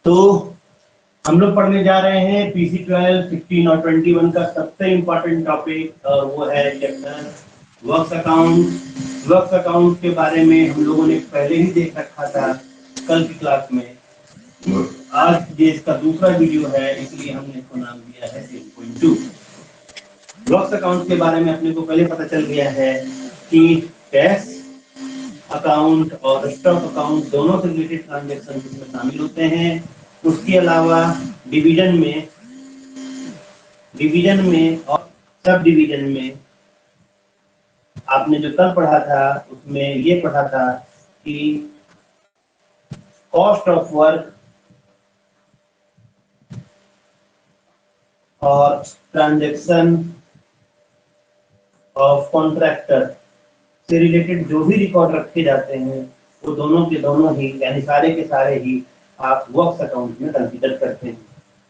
तो हम लोग पढ़ने जा रहे हैं पीसी 12, 16 और 21 का सबसे इम्पोर्टेंट टॉपिक, और वो है chapter works account. Works account के बारे में हम लोगों ने पहले ही देख रखा था कल की क्लास में। आज ये इसका दूसरा वीडियो है, इसलिए हमने इसको नाम दिया है 6.2। वर्क्स अकाउंट के बारे में अपने को पहले पता चल गया है कि कैश अकाउंट और स्टॉक अकाउंट दोनों से रिलेटेड ट्रांजैक्शन इसमें शामिल होते हैं। उसके अलावा डिवीजन में और सब डिवीजन में आपने जो कल पढ़ा था उसमें ये पढ़ा था कि कॉस्ट ऑफ वर्क और ट्रांजैक्शन ऑफ कॉन्ट्रैक्टर से रिलेटेड जो भी रिकॉर्ड रखे जाते हैं वो दोनों के दोनों ही, यानी सारे के सारे ही आप वर्क्स अकाउंट में कंसीडर करते हैं,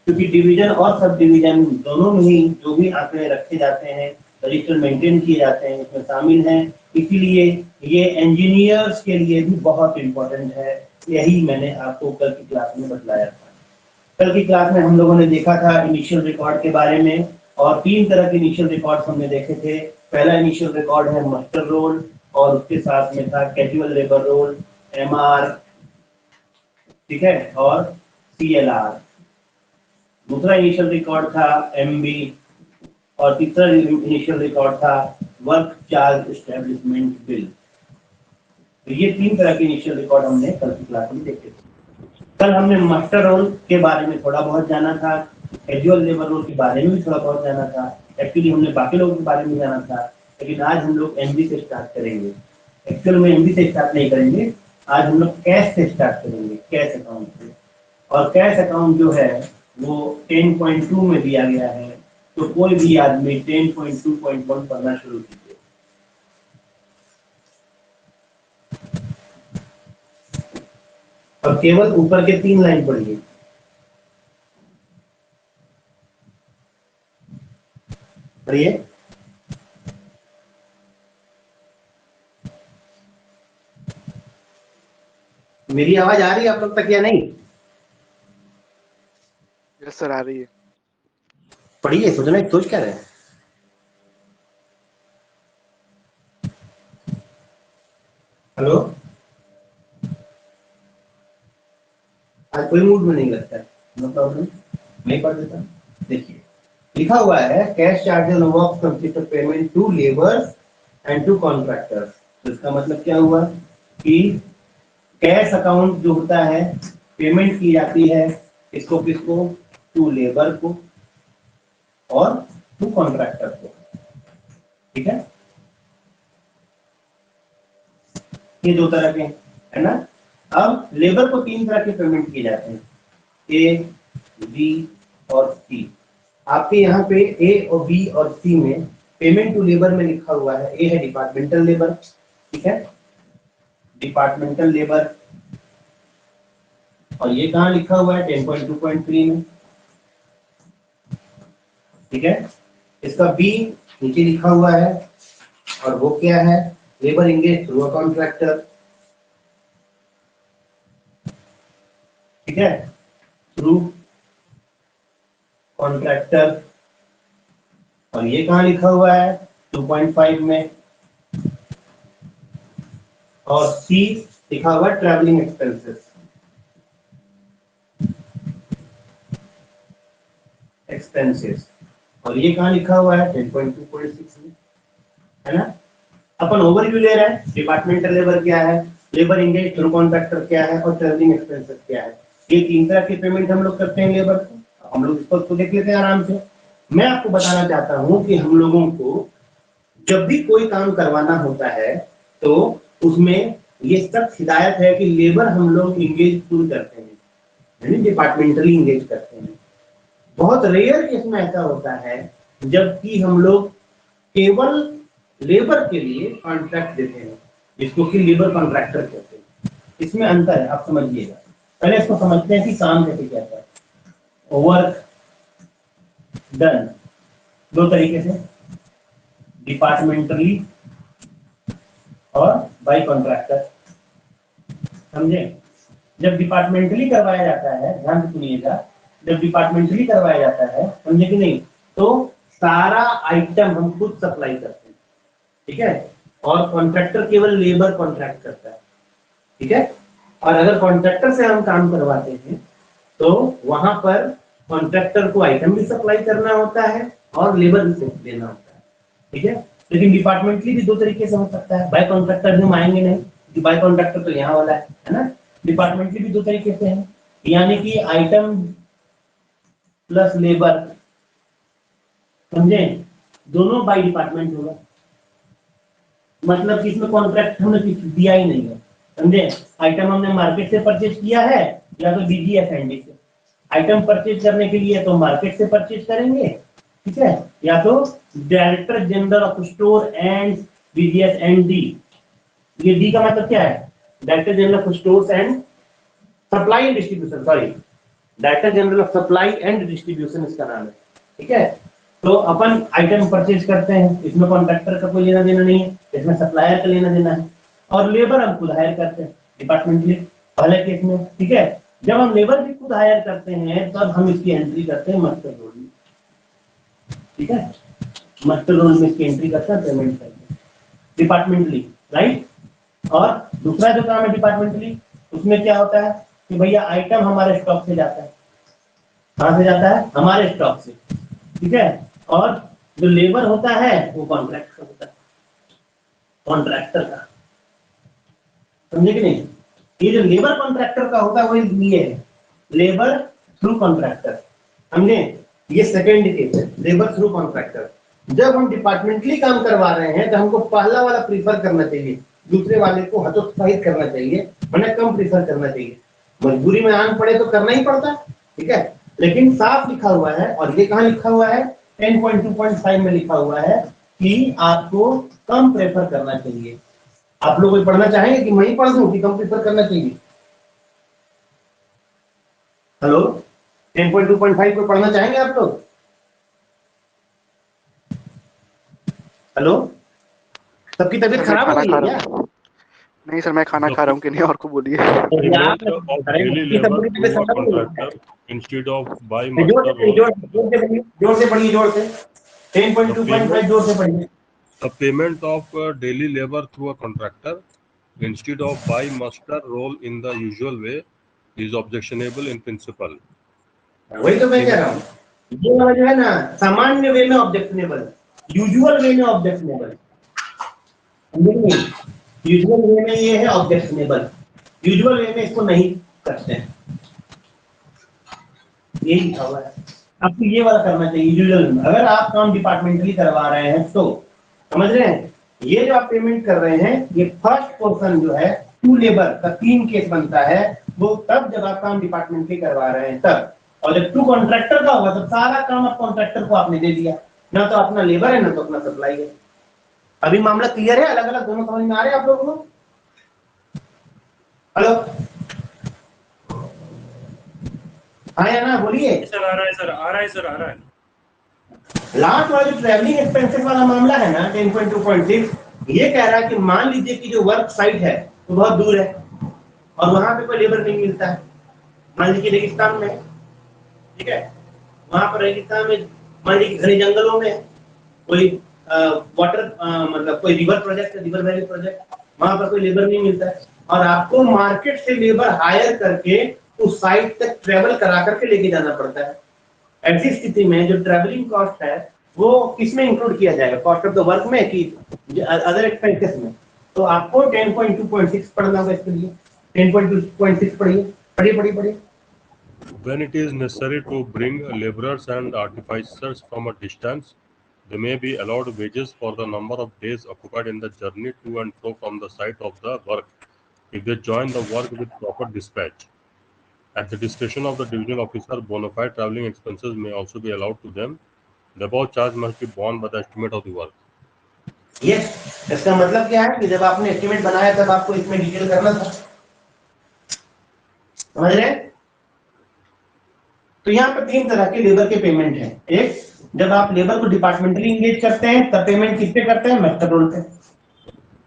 क्योंकि डिवीजन और सब डिवीजन दोनों में ही जो भी आंकड़े रखे जाते हैं, रजिस्टर मेंटेन किए जाते हैं, इसमें शामिल हैं। इसीलिए ये इंजीनियर्स के लिए भी बहुत इंपॉर्टेंट है। यही मैंने आपको कल की क्लास में बतलाया था। कल की क्लास में हम लोगों ने देखा था इनिशियल रिकॉर्ड के बारे में, और 3 तरह के इनिशियल रिकॉर्ड हमने देखे थे। पहला इनिशियल रिकॉर्ड है मास्टर रोल, और उसके साथ में था कैजुअल लेबर रोल, एमआर, ठीक है, और सीएलआर। दूसरा इनिशियल रिकॉर्ड था एमबी, और तीसरा इनिशियल रिकॉर्ड था वर्क चार्ज एस्टेब्लिशमेंट बिल। तो ये 3 तरह के इनिशियल रिकॉर्ड हमने कल की क्लास में देखे थे। कल हमने मास्टर रोल के बारे में थोड़ा बहुत जाना था, कैजुअल लेबर रोल के बारे में भी थोड़ा बहुत जाना था। एक्चुअली हमने बाकी लोगों के बारे में जाना था, लेकिन आज हम लोग एमबी से स्टार्ट करेंगे। एक्चुअल में एमबी से स्टार्ट नहीं करेंगे, आज हम लोग कैश से स्टार्ट करेंगे, कैश अकाउंट से। और कैश अकाउंट जो है वो 10.2 में दिया गया है, तो कोई भी आदमी 10.2.1 पढ़ना शुरू कीजिए। और केवल ऊपर के 3 लाइन पढ़िए। पढ़िए। मेरी आवाज आ रही है आप लोग तक या नहीं? यस सर, आ रही है। पढ़िए, सोच क्या रहे हैं? हेलो, आज कोई मूड में नहीं लगता है, नो प्रॉब्लम, नहीं पढ़ देता। देखिए लिखा हुआ है cash charges on work consist of payment to labours and to contractors. तो इसका मतलब क्या हुआ कि कैश अकाउंट जो होता है, पेमेंट की जाती है इसको किसको? टू लेबर को और टू कॉन्ट्रैक्टर को, ठीक है। ये 2 तरह के है ना। अब लेबर को 3 तरह के पेमेंट किए जाते हैं, ए, बी और सी। आपके यहाँ पे ए और बी और सी में पेमेंट टू लेबर में लिखा हुआ है, ए है डिपार्टमेंटल लेबर, ठीक है, डिपार्टमेंटल लेबर। और ये कहाँ लिखा हुआ है? 10.2.3 में, ठीक है। इसका बी नीचे लिखा हुआ है, और वो क्या है? Labour engage through a contractor, ठीक है, थ्रू कॉन्ट्रैक्टर। और ये कहाँ लिखा हुआ है? 2.5 में। और सी लिखा हुआ है ट्रैवलिंग एक्सपेंसेस। और ये कहाँ लिखा हुआ है? 10.2.6 में, है ना। अपन ओवरव्यू ले रहे हैं, डिपार्टमेंटल लेबर क्या है, लेबर इंगेज थ्रू कॉन्ट्रैक्टर क्या है, और ट्रैवलिंग एक्सपेंसेस क्या है। ये 3 तरह के पेमेंट हम लोग करते हैं लेबर को। हम लोग इसको देख लेते हैं आराम से। मैं आपको बताना चाहता हूँ कि हम लोगों को जब भी कोई काम करवाना होता है तो उसमें ये सब हिदायत है कि लेबर हम लोग इंगेज थ्रू करते हैं, यानी डिपार्टमेंटली इंगेज करते हैं। बहुत रेयर केस में ऐसा होता है जबकि हम लोग केवल लेबर के लिए कॉन्ट्रैक्ट देते हैं, जिसको कि लेबर कॉन्ट्रैक्टर कहते हैं। इसमें अंतर है, आप समझिएगा। पहले इसको समझते हैं कि काम कैसे किया जाता है। वर्क डन 2 तरीके से, डिपार्टमेंटली और बाय कॉन्ट्रैक्टर, समझे। जब डिपार्टमेंटली करवाया जाता है, ध्यान से सुनिएगा, जब डिपार्टमेंटली करवाया जाता है, समझे कि नहीं, तो सारा आइटम हम खुद सप्लाई करते हैं, ठीक है, और कॉन्ट्रैक्टर केवल लेबर कॉन्ट्रैक्ट करता है, ठीक है। और अगर कॉन्ट्रैक्टर से हम काम करवाते हैं तो वहां पर कॉन्ट्रैक्टर को आइटम भी सप्लाई करना होता है और लेबर भी देना होता है, ठीक है। लेकिन डिपार्टमेंटली भी दो तरीके से हो सकता है, बाय कॉन्ट्रैक्टर भी हम आएंगे नहीं, क्योंकि बाय कॉन्ट्रैक्टर तो यहाँ वाला है ना। डिपार्टमेंटली भी दो तरीके से है, यानी कि आइटम प्लस लेबर, समझे, दोनों बाय डिपार्टमेंट होगा, मतलब कि इसमें कॉन्ट्रैक्ट हमने दिया ही नहीं है, समझे। आइटम हमने मार्केट से परचेज किया है या तो बीजीएसएनडी से, आइटम परचेज करने के लिए तो मार्केट से परचेज करेंगे, ठीक है, या तो director general of store and DGSND, ये डी का मतलब क्या है, director general of stores and supply and distribution, sorry, director general of supply and distribution इसका नाम है, ठीक है। तो अपन आइटम परचेज करते हैं, इसमें कॉन्ट्रैक्टर का कोई लेना देना नहीं है, इसमें सप्लायर का लेना देना है, और लेबर हम खुद हायर करते हैं डिपार्टमेंटली पहले केस में, ठीक है। जब हम लेबर भी खुद हायर करते हैं तब हम इसकी एंट्री करते हैं मास्टर रोल में, ठीक है, मास्टर रोल में इसकी एंट्री करते हैं, पेमेंट करते हैं डिपार्टमेंटली, राइट। और दूसरा जो काम है डिपार्टमेंटली, उसमें क्या होता है कि भैया आइटम हमारे स्टॉक से जाता है, कहां से जाता है, हमारे स्टॉक से, ठीक है, और जो लेबर होता है वो कॉन्ट्रैक्ट का होता है, कॉन्ट्रैक्टर का, समझे कि नहीं। ये जो लेबर कॉन्ट्रैक्टर का होता है वो ये है, लेबर थ्रू कॉन्ट्रैक्टर, समझे, ये सेकंड केस है, लेबर थ्रू कॉन्ट्रैक्टर। जब हम डिपार्टमेंटली काम करवा रहे हैं तो हमको पहला वाला प्रीफर करना चाहिए, दूसरे वाले को हतोत्साहित करना चाहिए, मैंने कम प्रीफर करना चाहिए, मजबूरी में आन पड़े तो करना ही पड़ता, ठीक है। लेकिन साफ लिखा हुआ है, और ये कहाँ लिखा हुआ है, 10.2.5 में लिखा हुआ है कि आपको कम प्रेफर करना चाहिए। आप लोग पढ़ना चाहेंगे कि मैं ही पढ़ दूं कि कम प्रेफर करना चाहिए? हेलो, 10.2.5 को पढ़ना चाहेंगे आप लोग? हेलो, सबकी तबीयत खराब हो गई है क्या? नहीं सर, मैं खाना खा रहा हूँ कि नहीं, और को बोलिए। Instead of buy जोर से पढ़िए, जोर से 10.2.5 जोर से पढ़िए। The payment of daily labor through a contractor instead of by master role in the usual way is objectionable in principle. वही तो मैं कह रहा हूँ, ये वाला जो है ना, सामान्य वे में ऑब्जेक्शनेबल, यूजुअल वे में ऑब्जेक्शनेबल, यूजुअल वे में ये है ऑब्जेक्शनेबल, यूजुअल वे में इसको नहीं करते हैं, ये लिखा हुआ है। आपको ये वाला करना चाहिए यूजुअल में। अगर आप काम डिपार्टमेंटली करवा रहे हैं तो समझ रहे हैं, ये जो आप पेमेंट कर रहे हैं, ये फर्स्ट पोर्शन जो है टू लेबर का 3 केस बनता है, वो तब जब आप काम डिपार्टमेंटली करवा रहे हैं तब, और जब टू कॉन्ट्रैक्टर का होगा तो सारा काम आप कॉन्ट्रैक्टर को आपने दे दिया, ना तो अपना लेबर है ना तो अपना सप्लाई है। अभी मामला क्लियर है, अलग अलग दोनों समझ में आ रहे हैं आप लोगों को? हेलो, आया ना, बोलिए सर। आ रहा है सर, आ रहा है सर, आ रहा है। लास्ट वाला जो ट्रैवलिंग एक्सपेंसेस वाला मामला है ना 10.2.6, ये कह रहा है कि मान लीजिए कि जो वर्क साइट है वो बहुत दूर है और वहां पे कोई लेबर नहीं मिलता है, मान लीजिए रेगिस्तान में, ठीक है, वहां पर रेगिस्तान में मान लीजिए घने जंगलों में कोई वाटर मतलब कोई रिवर प्रोजेक्ट है, रिवर वैली प्रोजेक्ट, वहां पर कोई लेबर नहीं मिलता है और आपको मार्केट से लेबर हायर करके उस साइट तक ट्रेवल करा करके लेके जाना पड़ता है। ऐसी स्थिति में जो ट्रैवलिंग कॉस्ट है वो किसमें इंक्लूड किया जाएगा, कॉस्ट ऑफ द वर्क में कि अदर एक्सपेंसेस में? तो आपको 10.2.6 पढ़ना होगा इसके लिए। 10.2.6 पढ़िए, पढ़िए। When it is necessary to bring laborers and artificers from a distance, they may be allowed wages for the number of days occupied in the journey to and fro from the site of the work, if they join the work with proper dispatch. At the discretion of the divisional officer, bona fide travelling expenses may also be allowed to them. The above charge must be borne by the estimate of the work. Yes, इसका मतलब क्या है कि जब आपने estimate बनाया तब आपको इसमें डिटेल करना था, समझ रहे हैं? तो यहाँ पे 3 तरह के लेबर के पेमेंट है। एक, जब आप लेबर को डिपार्टमेंटली इंगेज करते हैं तब पेमेंट किस पे करते हैं, मास्टर रोल पे,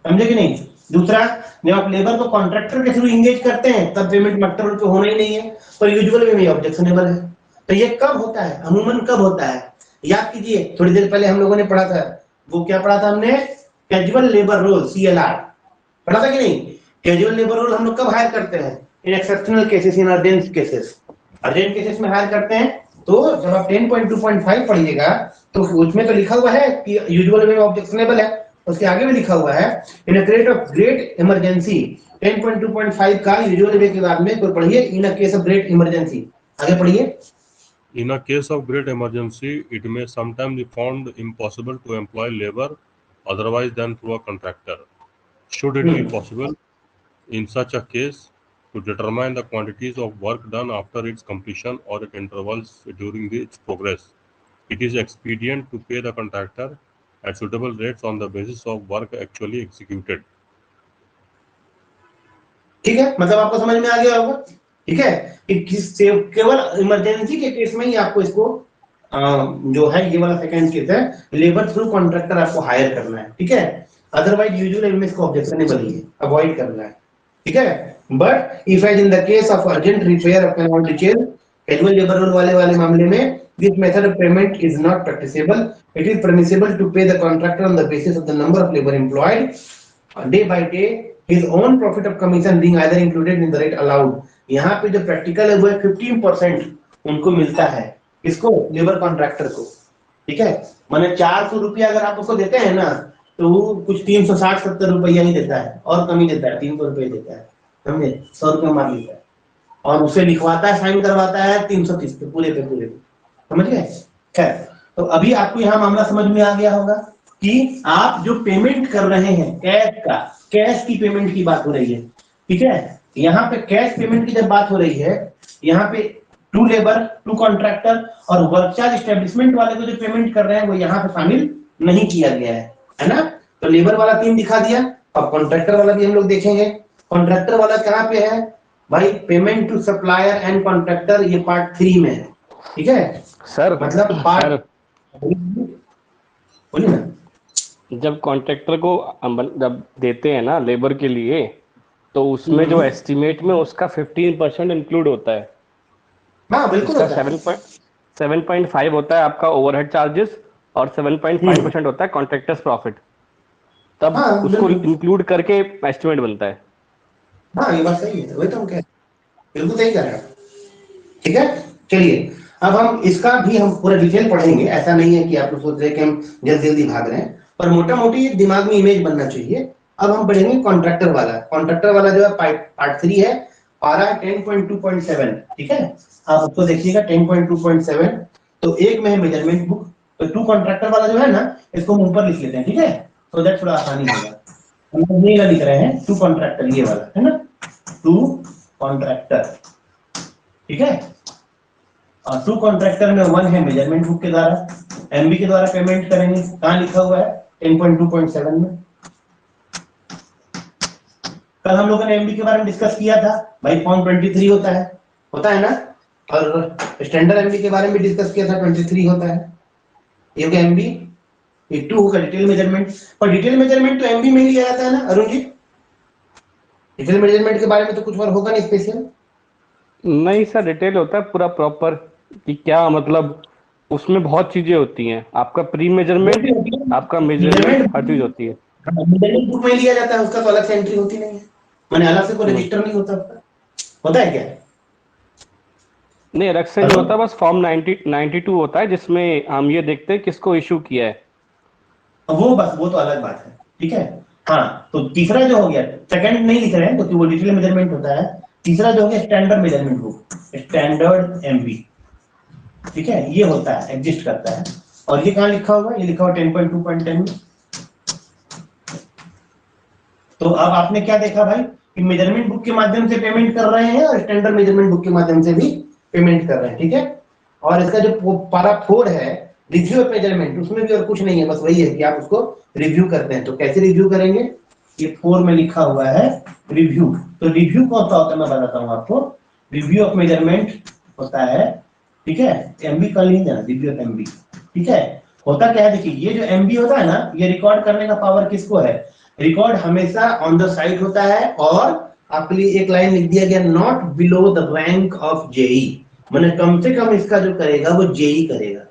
समझे कि नहीं? दूसरा, जब आप लेबर को कॉन्ट्रैक्टर के थ्रू इंगेज करते हैं तब पेमेंट मटेरियल पे होना ही नहीं है, पर यूजुअल वे में ऑब्जेक्शनेबल है। तो ये कब होता है, अमूमन कब होता है? याद कीजिए, थोड़ी देर पहले हम लोगों ने पढ़ा था, वो क्या पढ़ा था हमने? कैजुअल लेबर रोल, CLR पढ़ा था कि नहीं? कैजुअल लेबर रोल हम लोग कब हायर करते हैं? इन एक्सेप्शनल केसेस, इन अर्जेंट केसेस। अर्जेंट केसेस में हायर करते हैं। तो जब आप 10.2.5 पढ़िएगा तो उसमें तो लिखा हुआ है कि यूजुअल वे में ऑब्जेक्शनेबल है, उसके आगे भी लिखा हुआ है in a case of great emergency. 10.2.5 का यूजुअल वे के बाद में कोई पढ़िए, in a case of great emergency, आगे पढ़िए। In a case of great emergency, it may sometimes be found impossible to employ labor otherwise than through a contractor. Should it be possible in such a case to determine the quantities of work done after its completion or at intervals during its progress, it is expedient to pay the contractor at suitable rates on the basis of work actually executed. ठीक है, मतलब आपको समझ में आ गया होगा। ठीक है, कि केवल इमरजेंसी के केस में ही आपको इसको जो है ये वाला सेकंड केस है, लेबर थ्रू कॉन्ट्रैक्टर आपको हायर करना है। ठीक है, अदरवाइज यूजुअली में इसको ऑब्जेक्शनेबल ही है, अवॉइड करना है। ठीक है, but if as in the case of urgent repair of cannot detail, casual labour roll वाले मामले में this method of payment is not practicable. It is permissible to pay the contractor on the basis of the number of labor employed day by day, his own profit of commission being either included in the rate allowed. यहाँ पे जो practical है वो 15% उनको मिलता है, किसको? Labour contractor को। ठीक है, माने 400 रुपया अगर आप उसको देते हैं ना तो वो कुछ 360-70 रुपया ही देता है, और कम ही देता है, 300 रुपये देता है, समझे? 100 रुपया मार लेता है और उसे लिखवाता है, साइन करवाता है 330 पे पूरे पे, समझ गए? खैर, तो अभी आपको यहाँ मामला समझ में आ गया होगा कि आप जो पेमेंट कर रहे हैं कैश की पेमेंट की बात हो रही है। ठीक है, यहाँ पे कैश पेमेंट की जब बात हो रही है, यहाँ पे टू लेबर, टू कॉन्ट्रैक्टर और वर्क चार्ज एस्टेब्लिशमेंट वाले को जो पेमेंट कर रहे हैं वो यहाँ पे शामिल नहीं किया गया है ना? तो लेबर वाला 3 दिखा दिया, और कॉन्ट्रैक्टर वाला भी हम लोग देखेंगे। कॉन्ट्रैक्टर वाला कहाँ पे है भाई? Payment to supplier and contractor, ये पार्ट 3 में है। ठीक है सर, मतलब पार्ट, बोलिए ना। जब कॉन्ट्रैक्टर को जब देते हैं ना लेबर के लिए, तो उसमें जो एस्टिमेट में उसका 15% इंक्लूड होता है। हाँ बिल्कुल होता है। 7.5 होता है आपका ओवरहेड चार्जेस और 7.5% होता है कॉन्ट्रैक्टर्स प्रॉफिट। तब हाँ, उसको इंक्लूड करके एस्टिमेट बनता है। हाँ ये बात सही है, वही तो हम कह रहे हैं, बिल्कुल सही कह रहे हैं। ठीक है, चलिए अब हम इसका भी हम पूरा डिटेल पढ़ेंगे। ऐसा नहीं है कि आप सोच रहे कि हम जल्दी जल्दी भाग रहे हैं, पर मोटा मोटी दिमाग में इमेज बनना चाहिए। अब हम पढ़ेंगे कॉन्ट्रैक्टर वाला। कॉन्ट्रैक्टर वाला जो है पार्ट 3 है, पारा 10.2.7। ठीक है, आप उसको देखिएगा 10.2.7। तो एक में है मेजरमेंट बुक, तो टू कॉन्ट्रैक्टर वाला जो है ना, इसको हम ऊपर लिख लेते हैं। ठीक है, तो दैट थोड़ा आसानी होगा। हम ये लिख रहे हैं टू कॉन्ट्रैक्टर, ये वाला है ना, टू कॉन्ट्रैक्टर। ठीक है, और टू कॉन्ट्रैक्टर में 1 है मेजरमेंट बुक के द्वारा, एमबी के द्वारा पेमेंट करेंगे। कहाँ लिखा हुआ है? 10.2.7 में। कल हम लोगों ने एमबी के बारे में डिस्कस किया था भाई, फॉर्म 23 होता है ना, और स्टैंडर्ड एमबी के बारे में डिस्कस किया था, 23 होता है। ये होगा एमबी, ये 2 होगा डिटेल मेजरमेंट। पर डिटेल मेजरमेंट तो एमबी में ही लिया जाता है ना अरुण जी? डिटेल मेजरमेंट के बारे में तो कुछ और होगा नहीं स्पेशल? नहीं सर, डिटेल होता है पूरा प्रॉपर, कि क्या मतलब उसमें बहुत चीजें होती हैं। आपका प्री मेजरमेंट, आपका मेजरमेंट, हर चीज होती है। मेजरमेंट बुक में लिया जाता है, उसका तो अलग से एंट्री होती नहीं है, माने अलग से कोई रजिस्टर नहीं होता उसका। होता है क्या? नहीं, अलग से जो होता है बस फॉर्म 92 होता है, जिसमें हम ये देखते हैं किसको इशू किया है। वो बस, वो तो अलग बात है। ठीक है, हाँ, तो तीसरा जो हो गया, सेकंड नहीं लिख रहे हैं क्योंकि वो डिटेल मेजरमेंट होता है। तीसरा जो हो गया standard measurement book, standard MB. ठीक है, ये होता है, एग्जिस्ट करता है। और ये कहाँ लिखा हुआ है? ये लिखा हुआ 10.2.10 में। तो अब आपने क्या देखा भाई कि मेजरमेंट बुक के माध्यम से पेमेंट कर रहे हैं और स्टैंडर्ड मेजरमेंट बुक के माध्यम से भी पेमेंट कर रहे हैं। ठीक है, और इसका जो पारा 4 है, रिव्यू ऑफ मेजरमेंट, उसमें भी और कुछ नहीं है, बस वही है कि आप उसको रिव्यू करते हैं। तो कैसे रिव्यू करेंगे? ये 4 में लिखा हुआ है रिव्यू। तो रिव्यू कौन सा होता है मैं बताता हूँ आपको। रिव्यू ऑफ मेजरमेंट होता है, ठीक है, एमबी का नहीं जाना, रिव्यू ऑफ एमबी। ठीक है, होता क्या है, देखिए ये जो एमबी होता है ना, ये रिकॉर्ड करने का पावर किसको है? रिकॉर्ड हमेशा ऑन द साइट होता है, और आपके लिए एक लाइन लिख दिया गया, not below the rank of JE, मैंने कम से कम इसका जो करेगा वो जेई करेगा,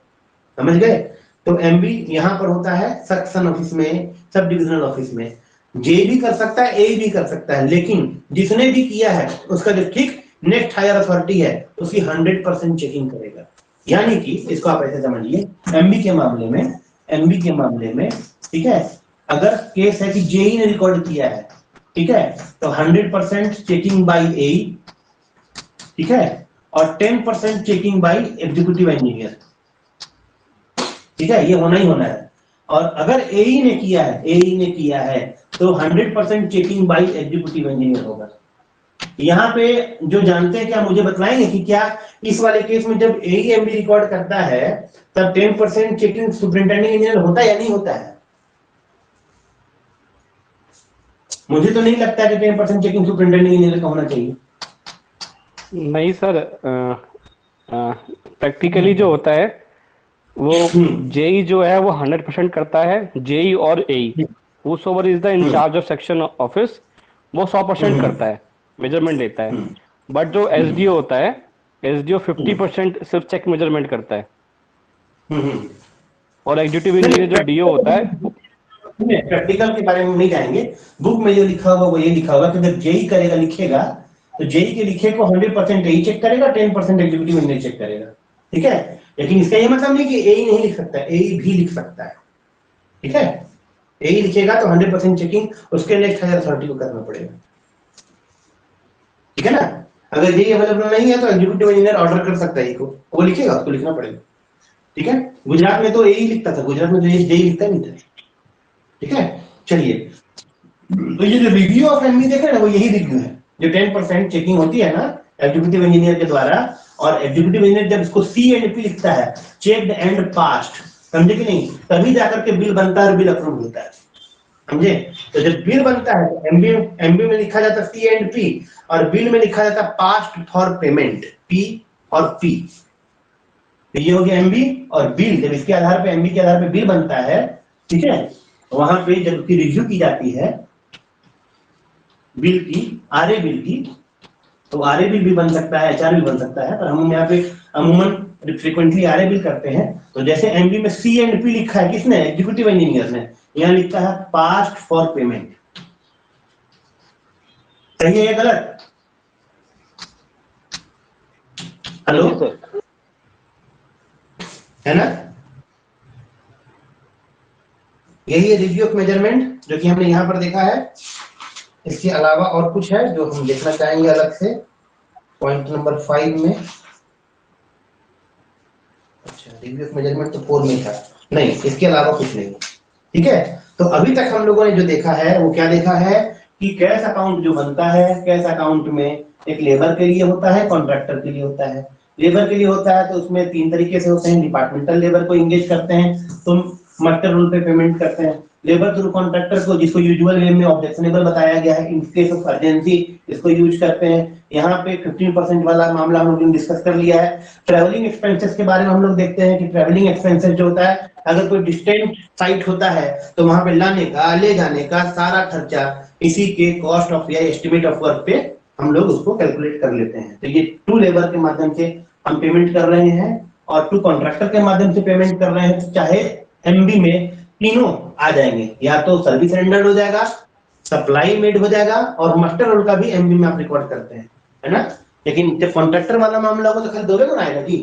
समझ गए। तो एमबी यहाँ पर होता है सेक्शन ऑफिस में, सब डिविजनल ऑफिस में, जे भी कर सकता है, ए भी कर सकता है, लेकिन जिसने भी किया है उसका जो ठीक नेक्स्ट हायर अथॉरिटी है उसकी 100% चेकिंग करेगा। यानी कि इसको आप ऐसे समझिए, एमबी के मामले में ठीक है, अगर केस है कि जेई ने रिकॉर्ड किया है, ठीक है, तो 100% चेकिंग बाय ए, ठीक है, और 10% चेकिंग बाय एग्जीक्यूटिव इंजीनियर, ठीक है, ये होना ही होना है। और अगर एई ने किया है तो 100% चेकिंग बाय एग्जीक्यूटिव इंजीनियर होगा। यहाँ पे जो जानते हैं क्या मुझे बतलाएंगे कि क्या इस वाले केस में जब एईएमबी रिकॉर्ड करता है तब 10% चेकिंग सुपरिटेंडिंग इंजीनियर होता है या नहीं होता है? मुझे तो नहीं लगता कि 10% चेकिंग सुपरिटेंडिंग इंजीनियर का होना चाहिए। नहीं सर, प्रैक्टिकली जो होता है वो जेई जो है वो 100% करता है, जेई और AE, whosoever is the incharge of section office, वो 100% करता है, मेजरमेंट लेता है। बट जो एसडीओ होता है, एसडीओ 50% सिर्फ चेक मेजरमेंट करता है, और एग्जीक्यूटिव इंजीनियर जो डीओ होता है, प्रैक्टिकल के बारे में नहीं जाएंगे, बुक में जो लिखा होगा वो ये लिखा होगा कि जब जेई करेगा, लिखेगा, तो जेई के लिखे को 100% एई चेक करेगा, 10% एग्जीक्यूटिव इंजीनियर चेक करेगा, ठीक है। लेकिन इसका ये मतलब नहीं कि एई नहीं लिख सकता है, एई भी लिख सकता है, ठीक है। एई लिखेगा तो 100% चेकिंग उसके नेक्स्ट हायर अथॉरिटी को करना पड़ेगा, ठीक है ना। अगर जेई अवेलेबल नहीं है तो एग्जीक्यूटिव इंजीनियर ऑर्डर कर सकता है एई को, वो लिखेगा, उसको लिखना पड़ेगा, ठीक है। गुजरात में तो एई लिखता था, गुजरात में तो जेई लिखता नहीं था, ठीक है। चलिए, तो ये जो रिव्यू ऑफ एमबी देख रहे हैं ना, वो यही रिव्यू है, जो 10% चेकिंग होती है ना एग्जीक्यूटिव इंजीनियर के द्वारा, और एग्जीक्यूटिव इंजीनियर जब इसको सी एंड पी लिखता है, चेक्ड एंड पास्ड, समझे कि नहीं, तभी जाकर के बिल बनता है और बिल अप्रूव होता है, समझे। तो जब बिल बनता है तो एमबी में लिखा जाता है सी एंड पी, और बिल में लिखा जाता है पास्ड फॉर पेमेंट, पी और पी। तो ये हो गया एमबी और बिल, जब इसके आधार पे, एमबी के आधार पे बिल बनता है, ठीक है, वहां पे जब उसकी रिव्यू की जाती है बिल की, आरए बिल की, तो आरए बिल भी बन सकता है, एचआर भी बन सकता है, पर हम यहाँ पे अमूमन फ्रीक्वेंटली आरए बिल करते हैं। तो जैसे एमबी में सी एंड पी लिखा है, किसने? एग्जीक्यूटिव इंजीनियर ने, यहाँ लिखा है पास्ट फॉर पेमेंट, सही है या गलत? हेलो, है ना? यही है रिव्यू ऑफ मेजरमेंट जो कि हमने यहाँ पर देखा है। इसके अलावा और कुछ है जो हम देखना चाहेंगे अलग से पॉइंट नंबर 5 में। अच्छा, रिव्यू ऑफ मेजरमेंट तो 4 में था, नहीं, इसके अलावा कुछ नहीं, ठीक है। तो अभी तक हम लोगों ने जो देखा है वो क्या देखा है कि कैश अकाउंट जो बनता है, कैश अकाउंट में एक लेबर के लिए होता है, कॉन्ट्रैक्टर के लिए होता है। लेबर के लिए होता है तो उसमें 3 तरीके से होते हैं, डिपार्टमेंटल लेबर को एंगेज करते हैं, तुम मस्टर रोल पे पेमेंट करते हैं। लेबर थ्रू कॉन्ट्रैक्टर को, जिसको यूजुअल वे में ऑब्जेक्शनेबल बताया गया है, इन केस ऑफ अर्जेंसी इसको यूज करते हैं। यहाँ पे 15% वाला मामला हम लोग डिस्कस कर लिया है। ट्रैवलिंग एक्सपेंसेस के बारे में हम लोग देखते हैं कि ट्रैवलिंग एक्सपेंसेस जो होता है, अगर कोई डिस्टेंट साइट होता है तो वहां पे लाने का, ले जाने का सारा खर्चा इसी के कॉस्ट ऑफ या एस्टिमेट ऑफ वर्क पे हम लोग उसको कैलकुलेट कर लेते हैं। तो ये टू लेबर के माध्यम से हम पेमेंट कर रहे हैं और टू कॉन्ट्रैक्टर के माध्यम से पेमेंट कर रहे हैं। तो चाहे एमबी में तीनों आ जाएंगे, या तो सर्विस रेंडर्ड हो जाएगा, सप्लाई मेड हो जाएगा, और मास्टर रोल का भी एमबी में आप रिकॉर्ड करते हैं, है ना। लेकिन जब कॉन्ट्रैक्टर वाला मामला होगा तो खाली दो में आएगा जी।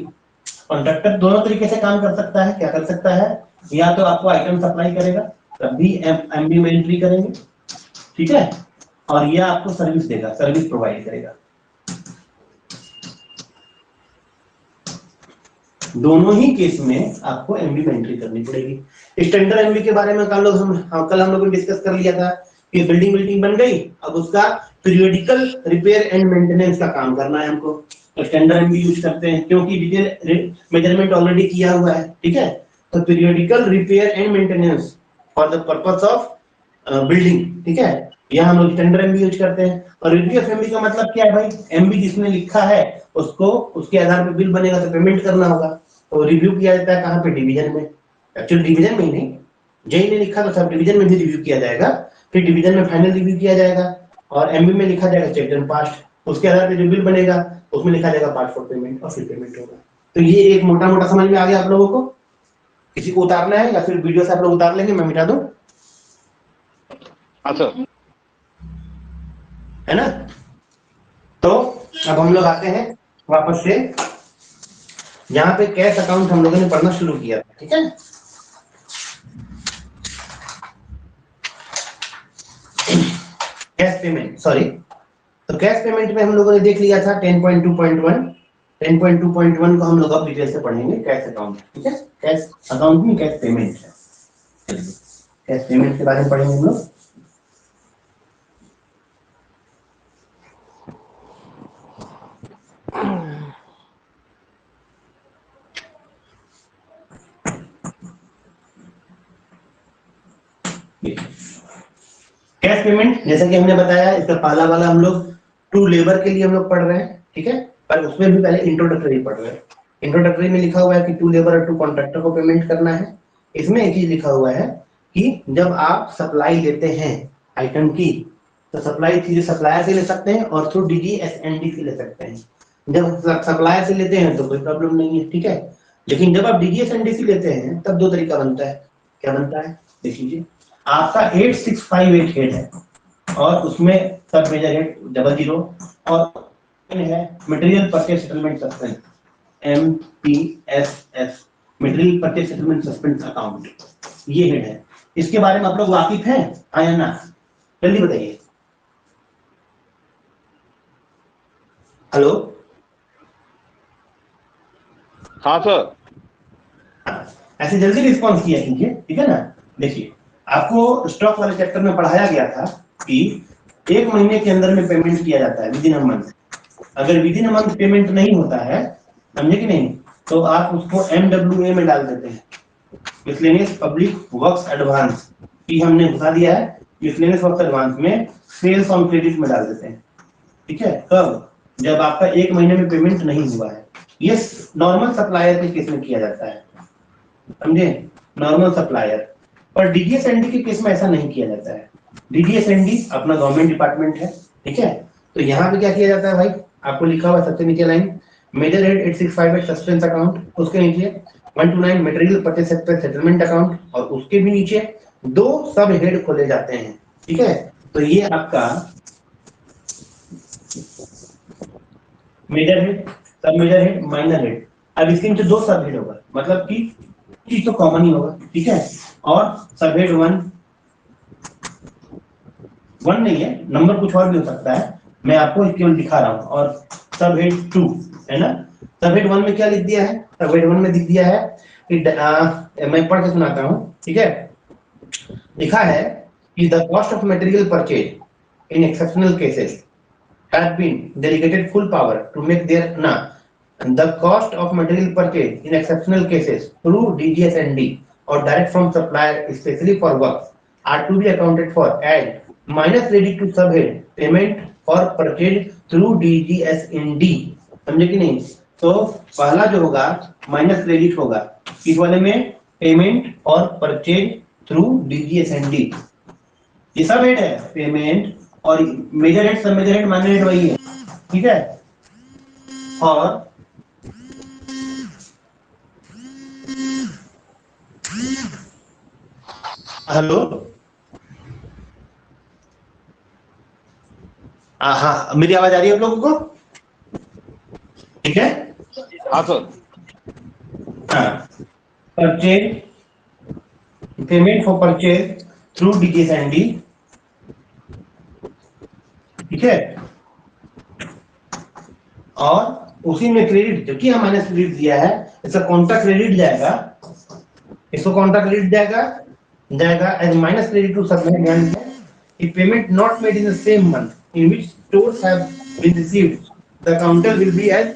कॉन्ट्रैक्टर दोनों तरीके से काम कर सकता है। क्या कर सकता है? या तो आपको आइटम सप्लाई करेगा, तब भी एमबी में एंट्री करेंगे, ठीक है, और यह आपको सर्विस देगा, सर्विस प्रोवाइड करेगा। दोनों ही केस में आपको एमबी में एंट्री करनी पड़ेगी। स्टैंडर्ड एमबी के बारे में कल हम लोग डिस्कस कर लिया था कि बिल्डिंग बन गई, अब उसका पीरियोडिकल रिपेयर एंड मेंटेनेंस का काम करना है हमको, तो स्टैंडर्ड एमबी यूज करते हैं क्योंकि डिटेल मेजरमेंट ऑलरेडी किया हुआ है, ठीक है। तो periodical repair and maintenance for the purpose of building, ठीक है, यहाँ हम लोग स्टैंडर्ड एमबी यूज करते हैं। और रिव्यू ऑफ एमबी का मतलब क्या है भाई? एमबी जिसने लिखा है उसको, उसके आधार पर बिल बनेगा तो पेमेंट करना होगा। तो रिव्यू किया जाता है कहाँ पे? डिवीजन में। एक्चुअली डिवीजन में ही नहीं, जेई ने लिखा तो सब डिवीजन में भी रिव्यू किया जाएगा, फिर डिवीजन में फाइनल रिव्यू किया जाएगा और एमबी में लिखा जाएगा चेक डन पास्ट। उसके आधार पे जो बिल बनेगा उसमें लिखा जाएगा पार्ट फॉर पेमेंट और फिर पेमेंट होगा। तो ये एक मोटा मोटा समझ में आ गया आप लोगों को? किसी को उतारना है या फिर वीडियो से आप लोग उतार लेंगे, मैं मिटा दूं? हाँ सर। है ना? तो अब हम लोग आते हैं वापस से यहाँ पे कैश अकाउंट हम लोगों ने पढ़ना शुरू किया, ठीक है? कैश पेमेंट, सॉरी, तो कैश पेमेंट में हम लोगों ने देख लिया था 10.2.1। 10.2.1 को हम लोग अब डिटेल से पढ़ेंगे कैश अकाउंट, ठीक है? कैश अकाउंट में कैश पेमेंट है, कैश पेमेंट के बारे में पढ़ेंगे हम लोग। कैश पेमेंट जैसा कि हमने बताया, इसका पहला वाला हम लोग टू लेबर के लिए हम लोग पढ़ रहे हैं, ठीक है? पर उसमें भी पहले इंट्रोडक्टरी पढ़ रहे हैं। इंट्रोडक्टरी में लिखा हुआ है कि टू लेबर और टू कॉन्ट्रैक्टर को पेमेंट करना है। इसमें एक चीज लिखा हुआ है कि जब आप सप्लाई लेते हैं आइटम की, तो सप्लाई चीजें सप्लायर से ले सकते हैं और थ्रू डीजीएसएनडी से ले सकते हैं। जब सप्लायर से लेते हैं तो कोई प्रॉब्लम नहीं है, ठीक है? लेकिन जब आप डीजीएसएनडी से लेते हैं तब दो तरीका बनता है। क्या बनता है देख लीजिए। आपका 8658 हेड है और उसमें सब मेजर हेड 00 और है material purchase settlement suspense, MPSS, material purchase settlement suspense account, ये हेड है। इसके बारे में आप लोग वाकिफ हैं हाँ या ना? जल्दी बताइए। हेलो? हाँ सर। ऐसे जल्दी रिस्पॉन्स किया कीजिए, ठीक है ना? देखिए, आपको स्टॉक वाले चैप्टर में पढ़ाया गया था कि एक महीने के अंदर में पेमेंट किया जाता है, विद इन अ मंथ। अगर with in a month payment नहीं होता है, समझे कि नहीं, तो आप उसको MWA में डाल देते हैं, मिसलेनियस पब्लिक वर्क्स एडवांस। कि हमने घुसा दिया है मिसलेनियस वर्क्स एडवांस में, सेल्स ऑन क्रेडिट में डाल देते हैं, ठीक है? कब? जब आपका एक महीने में पेमेंट नहीं हुआ है। ये नॉर्मल सप्लायर के केस में किया जाता है, समझे? Normal supplier. पर डीडीएसएनडी के केस में ऐसा नहीं किया जाता है। डीडीएसएनडी अपना गवर्नमेंट डिपार्टमेंट है, ठीक है? तो यहाँ पे क्या किया जाता है भाई, आपको लिखा हुआ सबसे नीचे line, major head 8658 suspense account, उसके नीचे 129 मटेरियल परचेज सेटलमेंट अकाउंट, और उसके भी नीचे दो सब हेड खोले जाते हैं, ठीक है? तो ये आपका मेजर हेड, सब मेजर हेड, माइनर हेड। अब इसके नीचे दो सब हेड होगा, मतलब कि चीज तो कॉमन ही होगा, ठीक है? और सब हेड 1 नहीं है, नंबर कुछ और भी हो सकता है, मैं आपको केवल दिखा रहा हूं। और सब हेड 2 है ना? सब हेड 1 में क्या लिख दिया है? सब हेड 1 में लिख दिया है कि मैं पढ़ के सुनाता हूं, ठीक है? लिखा है कि the cost of material purchase in exceptional cases have been delegated full power to make their the cost of material purchase in exceptional cases through DGS&D or direct from supplier, especially for work, are to be accounted for as minus credit to subhead payment for purchase through DGS&D। समझे कि नहीं? तो पहला जो होगा minus credit होगा, इस वाले में पेमेंट और परचेज थ्रू DGS&D। ये सब हेड है, पेमेंट और मेजर हेड, सब मेजर हेड, माइनर हेड वही है, ठीक है? और हेलो, हाँ, मेरी आवाज आ रही है आप लोगों को? ठीक है? हाँ सर। हाँ, purchase, payment for purchase through DGS&D, ठीक है? और उसी में क्रेडिट, जबकि हम माइनस क्रेडिट दिया है, इसका कौन-सा क्रेडिट जाएगा? इसको कौन-सा क्रेडिट जाएगा? जाएगा एज माइनस क्रेडिट टू सबहेड 1 है if payment not made in the same month in which stores have been received, the counter will be as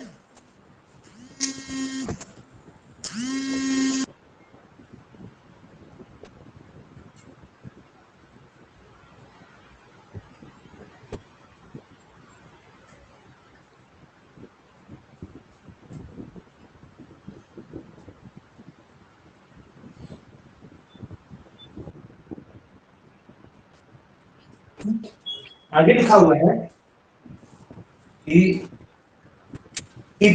आगे लिखा हुआ है कि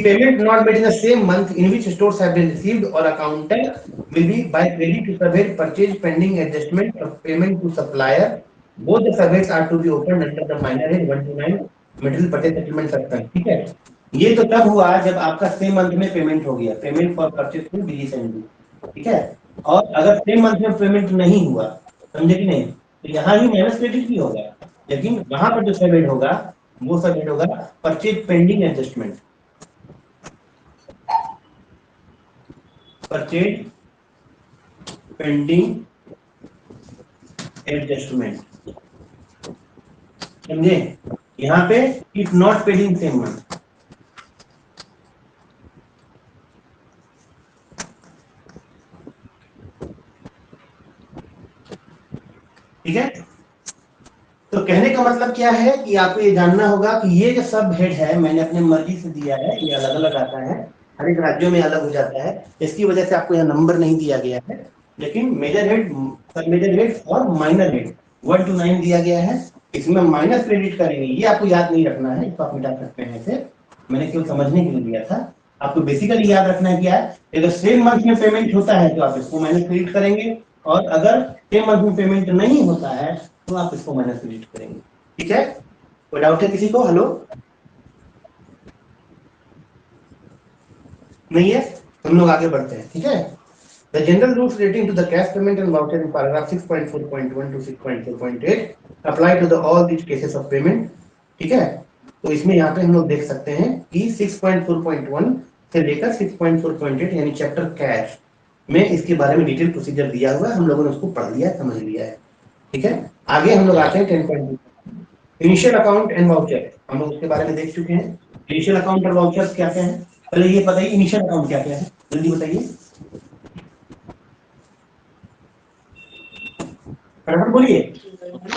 payment not made in the same month in which stores have been received or accounted will be by credit to survey purchase pending adjustment of payment to supplier. Both the surveys are to be opened under the minor head 129 material purchase settlement section. ठीक है, ये तो तब हुआ जब आपका same month में payment हो गया, payment for purchase to bills and due, ठीक है। और अगर सेम मंथ में पेमेंट नहीं हुआ, समझे कि नहीं, तो यहाँ ही माइनस क्रेडिट भी होगा, लेकिन वहां पर जो सर्वेड होगा वो सर्वेड होगा purchase pending adjustment, purchase pending adjustment, समझे। यहाँ पे if not paid in same month, ठीक है। तो कहने का मतलब क्या है कि आपको ये जानना होगा कि ये जो सब हेड है मैंने अपने मर्जी से दिया है, ये अलग अलग आता है, हर एक राज्यों में अलग हो जाता है, इसकी वजह से आपको यहाँ नंबर नहीं दिया गया है, लेकिन मेजर हेड, सब मेजर हेड और माइनर हेड 1 to 9 दिया गया है। इसमें माइनस क्रेडिट करेंगे, ये आपको याद नहीं रखना है, इसको आप मिटा सकते हैं ऐसे, मैंने केवल समझने के लिए दिया था। आपको बेसिकली याद रखना है क्या है, अगर सेम मंथ में पेमेंट होता है तो आप इसको माइनस क्रेडिट करेंगे, और अगर सेम मंथ में पेमेंट नहीं होता है तो आप इसको माइनस क्रेडिट करेंगे, ठीक है। कोई डाउट है किसी को? हेलो, नहीं है? हम लोग आगे बढ़ते हैं, ठीक है। The general rules relating to the cash payment and voucher in paragraph 6.4.1 to 6.4.8 apply to the all these cases of payment, ठीक है। तो इसमें यहाँ पे हम लोग देख सकते हैं कि 6.4.1 से लेकर 6.4.8 यानी चैप्टर कैश में इसके बारे में डिटेल प्रोसीजर दिया हुआ है, हम लोगों ने उसको पढ़ लिया, समझ लिया है, ठीक है। आगे हम लोग आते हैं 10.2 इनिशियल अकाउंट एंड वाउचर, हम लोग उसके बारे में देख चुके हैं। इनिशियल अकाउंट और वाउचर क्या क्या है, पहले ये बताइए इनिशियल अकाउंट क्या क्या है, जल्दी बताइए, फटाफट बोलिए।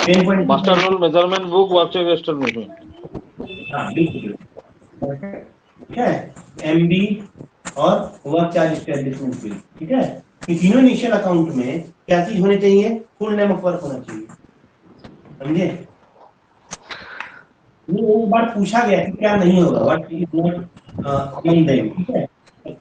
10.2 master roll measurement book voucher register movement. हाँ बिल्कुल, ठीक है। एमबी और वर्क चार्ज एस्टेब्लिशमेंट बिल, ठीक है। इन तीनों इनिशियल अकाउंट में क्या चीज होनी चाहिए, फुल नेम ऑफ वर्क होना चाहिए, समझे। ये एक बार पूछा गया कि क्या नहीं होगा, what is not among them, ठीक है।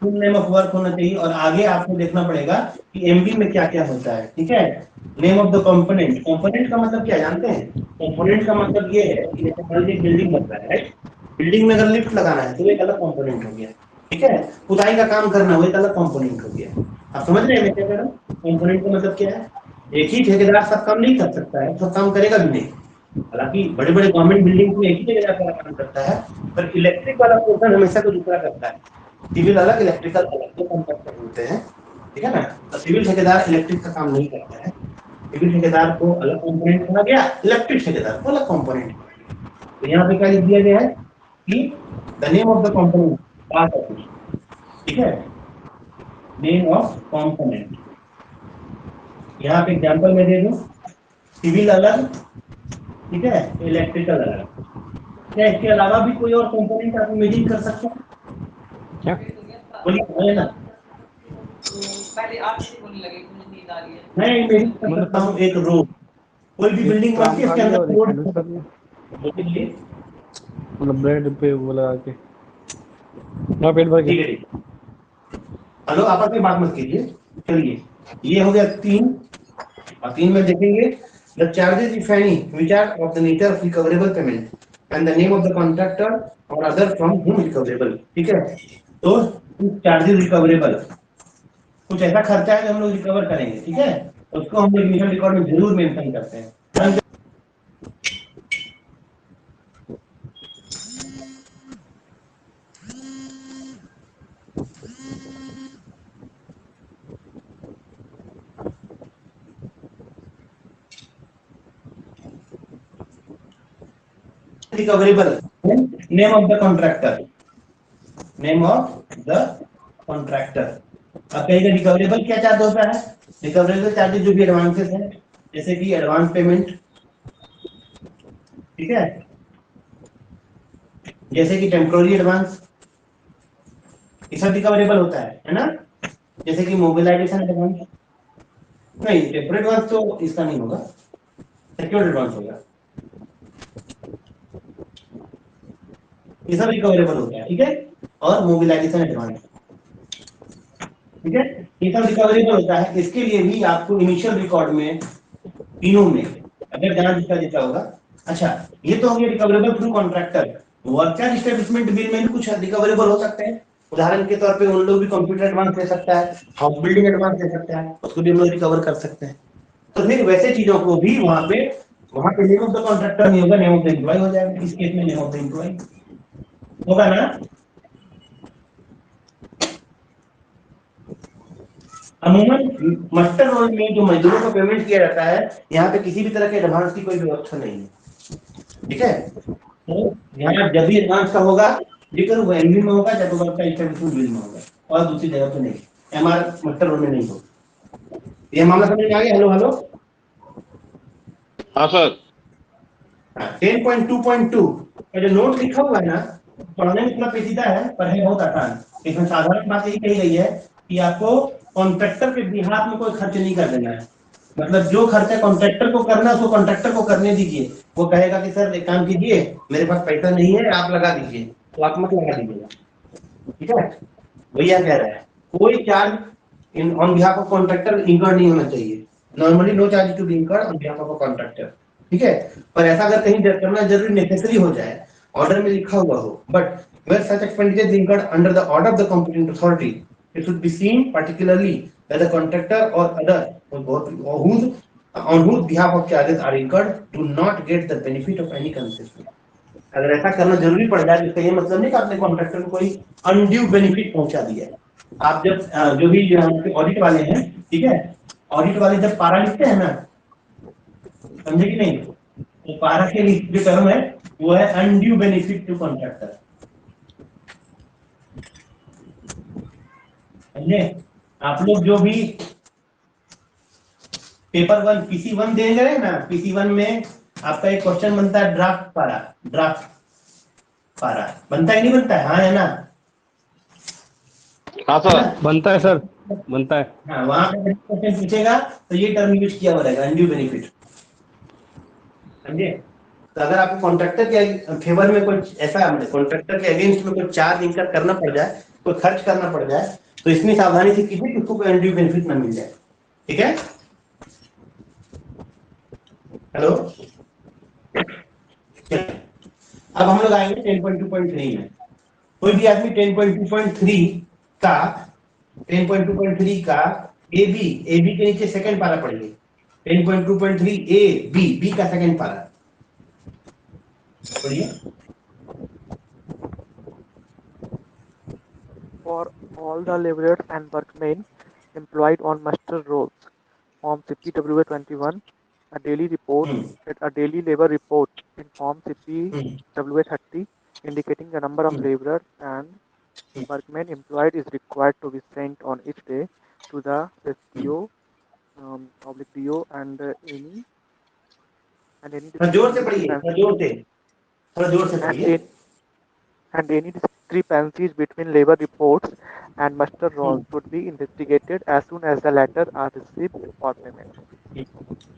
फुल नेम ऑफ वर्क होना चाहिए, और आगे आपको देखना पड़ेगा कि एमबी में क्या क्या होता है, ठीक है। Name of the component, component का मतलब क्या जानते हैं, कंपोनेंट का मतलब ये है कि जैसे मान लीजिए बिल्डिंग बन रहा है, राइट, बिल्डिंग में अगर लिफ्ट लगाना है तो एक अलग कंपोनेंट हो गया, ठीक है। खुदाई का काम करना हो एक अलग कंपोनेंट हो गया। आप समझ रहे हैं मैं क्या कह रहा हूँ, कंपोनेंट का मतलब क्या है, एक ही ठेकेदार सब काम नहीं कर सकता है, सब काम करेगा भी नहीं। हालांकि बड़े बड़े गवर्नमेंट बिल्डिंग में एक ही ठेकेदार सारा काम करता है, पर इलेक्ट्रिक वाला पोर्शन हमेशा को दूसरा करता है, सिविल अलग इलेक्ट्रिकल अलग, दो कॉन्ट्रैक्टर होते हैं, ठीक है ना। तो सिविल ठेकेदार इलेक्ट्रिक का काम नहीं करता है, सिविल ठेकेदार को अलग कंपोनेंट कहा गया, इलेक्ट्रिक ठेकेदार को अलग कंपोनेंट। तो यहाँ पे क्या लिख दिया गया है कि the name of the component part of it, ठीक है, नेम ऑफ कंपोनेंट। यहाँ पे एग्जांपल मैं दे दूं, सिविल अलग, ठीक है, इलेक्ट्रिकल अलग, क्या इसके अलावा भी कोई और कंपोनेंट आप इमेजिन कर सकते हैं क्या? बोलिए ना। पहले आप ही बोलने लगे कि मुझे नींद आ रही है। मैं इमेजिन कर सकता हूँ एक रोड, कोई भी बिल्डिंग बनती है इसके अंदर रोड, बोलिए। मतलब ब्रेड पे वो लगा के ना पेट भर ठीक के। है, ठीक है। हेलो, आपस में बात मत कीजिए, चलिए ये हो गया 3, और 3 में देखेंगे the charges if any which are of the nature of recoverable payment and the name of the contractor or other from whom recoverable, ठीक है। तो चार्जेस रिकवरेबल, कुछ ऐसा खर्चा है जो हम लोग रिकवर करेंगे, ठीक है, उसको हम लोग इनिशियल रिकॉर्ड में जरूर मेंशन करते हैं। recoverable, name of the contractor, name of the contractor। अब कहेगा रिकवरेबल क्या चार्ज होता है, रिकवरेबल चार्जेस जो भी एडवांसेस हैं, जैसे कि एडवांस पेमेंट, ठीक है, जैसे कि टेम्पोररी एडवांस, ये सब रिकवरेबल होता है ना। जैसे कि मोबिलाइजेशन एडवांस, नहीं टेम्पोररी एडवांस तो इसका नहीं होगा, सिक्योर्ड एडवांस होगा, ये सब रिकवरेबल होता है, ठीक है। और मोबिलाइजेशन एडवांस, ठीक है, ये सब रिकवरेबल होता है। इसके लिए भी आपको इनिशियल रिकॉर्ड में तीनों में अगर जांच का देता होगा। अच्छा, ये तो हो गया recoverable through contractor. Worker establishment bill में भी कुछ रिकवरेबल हो सकते हैं। उदाहरण के तौर पे उन लोग भी कंप्यूटर एडवांस दे सकता है, हाउस बिल्डिंग एडवांस दे सकता है, उसको भी हम लोग रिकवर कर सकते हैं। तो फिर वैसे चीजों को भी वहां पे नेम ऑफ द कॉन्ट्रैक्टर नहीं होगा, नेम ऑफ द एम्प्लॉय हो जाएगा। इस केस में नेम ऑफ द एम्प्लॉय होगा ना। अमूमन मास्टर रोल में जो मजदूरों को पेमेंट किया जाता है, यहाँ पे किसी भी तरह के एडवांस की कोई व्यवस्था नहीं है, ठीक है। तो यहाँ जब भी एडवांस का होगा जिक्र वो एमबी में होगा, जब वर्क का एस्टेब्लिशमेंट बिल में होगा, और दूसरी जगह पे नहीं, एमआर मास्टर रोल में नहीं होगा। ये मामला समझ में आ गया? Hello hello. हाँ सर। 10.2.2 का जो नोट लिखा हुआ है ना, पढ़ने में थोड़ा पेचीदा है पर है बहुत आसान। इसमें साधारण बात यही कही गई है कि आपको कॉन्ट्रैक्टर के बिहाफ में कोई खर्च नहीं कर देना है। मतलब जो खर्चा कॉन्ट्रैक्टर को करना है उसको कॉन्ट्रैक्टर को करने दीजिए। वो कहेगा कि सर एक काम कीजिए, मेरे पास पैसा नहीं है, आप लगा दीजिए, तो आप मत लगा दीजिएगा, ठीक है। भैया कह रहा है कोई charge on behalf of contractor incurred नहीं होना चाहिए। Normally no charge to be incurred on behalf of a contractor, ठीक है। पर ऐसा अगर कहीं करना जरूरी नेसेसरी हो जाए, ऑर्डर में लिखा हुआ हो, but where such expenditure is incurred under the order of the competent authority, it should be seen particularly that the contractor और other on whose behalf of charges are incurred do not get the benefit of any concession। अगर ऐसा करना जरूरी पड़ जाए, इसका ये मतलब नहीं कि आपने कॉन्ट्रैक्टर को कोई अनड्यू बेनिफिट पहुंचा दिया है। आप जब जो भी ऑडिट वाले हैं, ठीक है, ऑडिट वाले जब पारा लिखते हैं ना, समझे कि नहीं, तो पारा के लिए जो टर्म है वो है अनड्यू बेनिफिट टू कॉन्ट्रैक्टर, समझे। आप लोग जो भी पेपर 1 PC1 दे रहे हैं ना, PC1 में आपका एक क्वेश्चन बनता है ड्राफ्ट पारा बनता है नहीं बनता है? हाँ है ना? हाँ सर। बनता है सर, बनता है। हाँ, वहां पे क्वेश्चन पूछेगा तो ये टर्म यूज किया हुआ रहेगा, अनड्यू बेनिफिट, समझे। तो अगर आपको कॉन्ट्रैक्टर के फेवर में कुछ ऐसा, कॉन्ट्रैक्टर के अगेंस्ट में कुछ चार्ज इंकर करना पड़ जाए, कोई खर्च करना पड़ जाए, तो इसमें सावधानी से कीजिए कि उसको कोई अनड्यू बेनिफिट ना मिल जाए, ठीक है। हेलो, अब हम लोग आएंगे 10.2.3 में। कोई भी आदमी 10.2.3 का AB के नीचे सेकंड पारा पढ़िए। 10.2.3 बी का सेकंड पारा पढ़िए। For all the laborers and workmen employed on muster rolls, Form CPWA 21, a daily labor report in Form CPWA 30, indicating the number of laborers and workmen employed is required to be sent on each day to the SDO, public DO, and any जोर से पढ़िए, जोर से पढ़िए। and any discrepancies between labor reports and muster rolls should be investigated as soon as the latter are received for payment.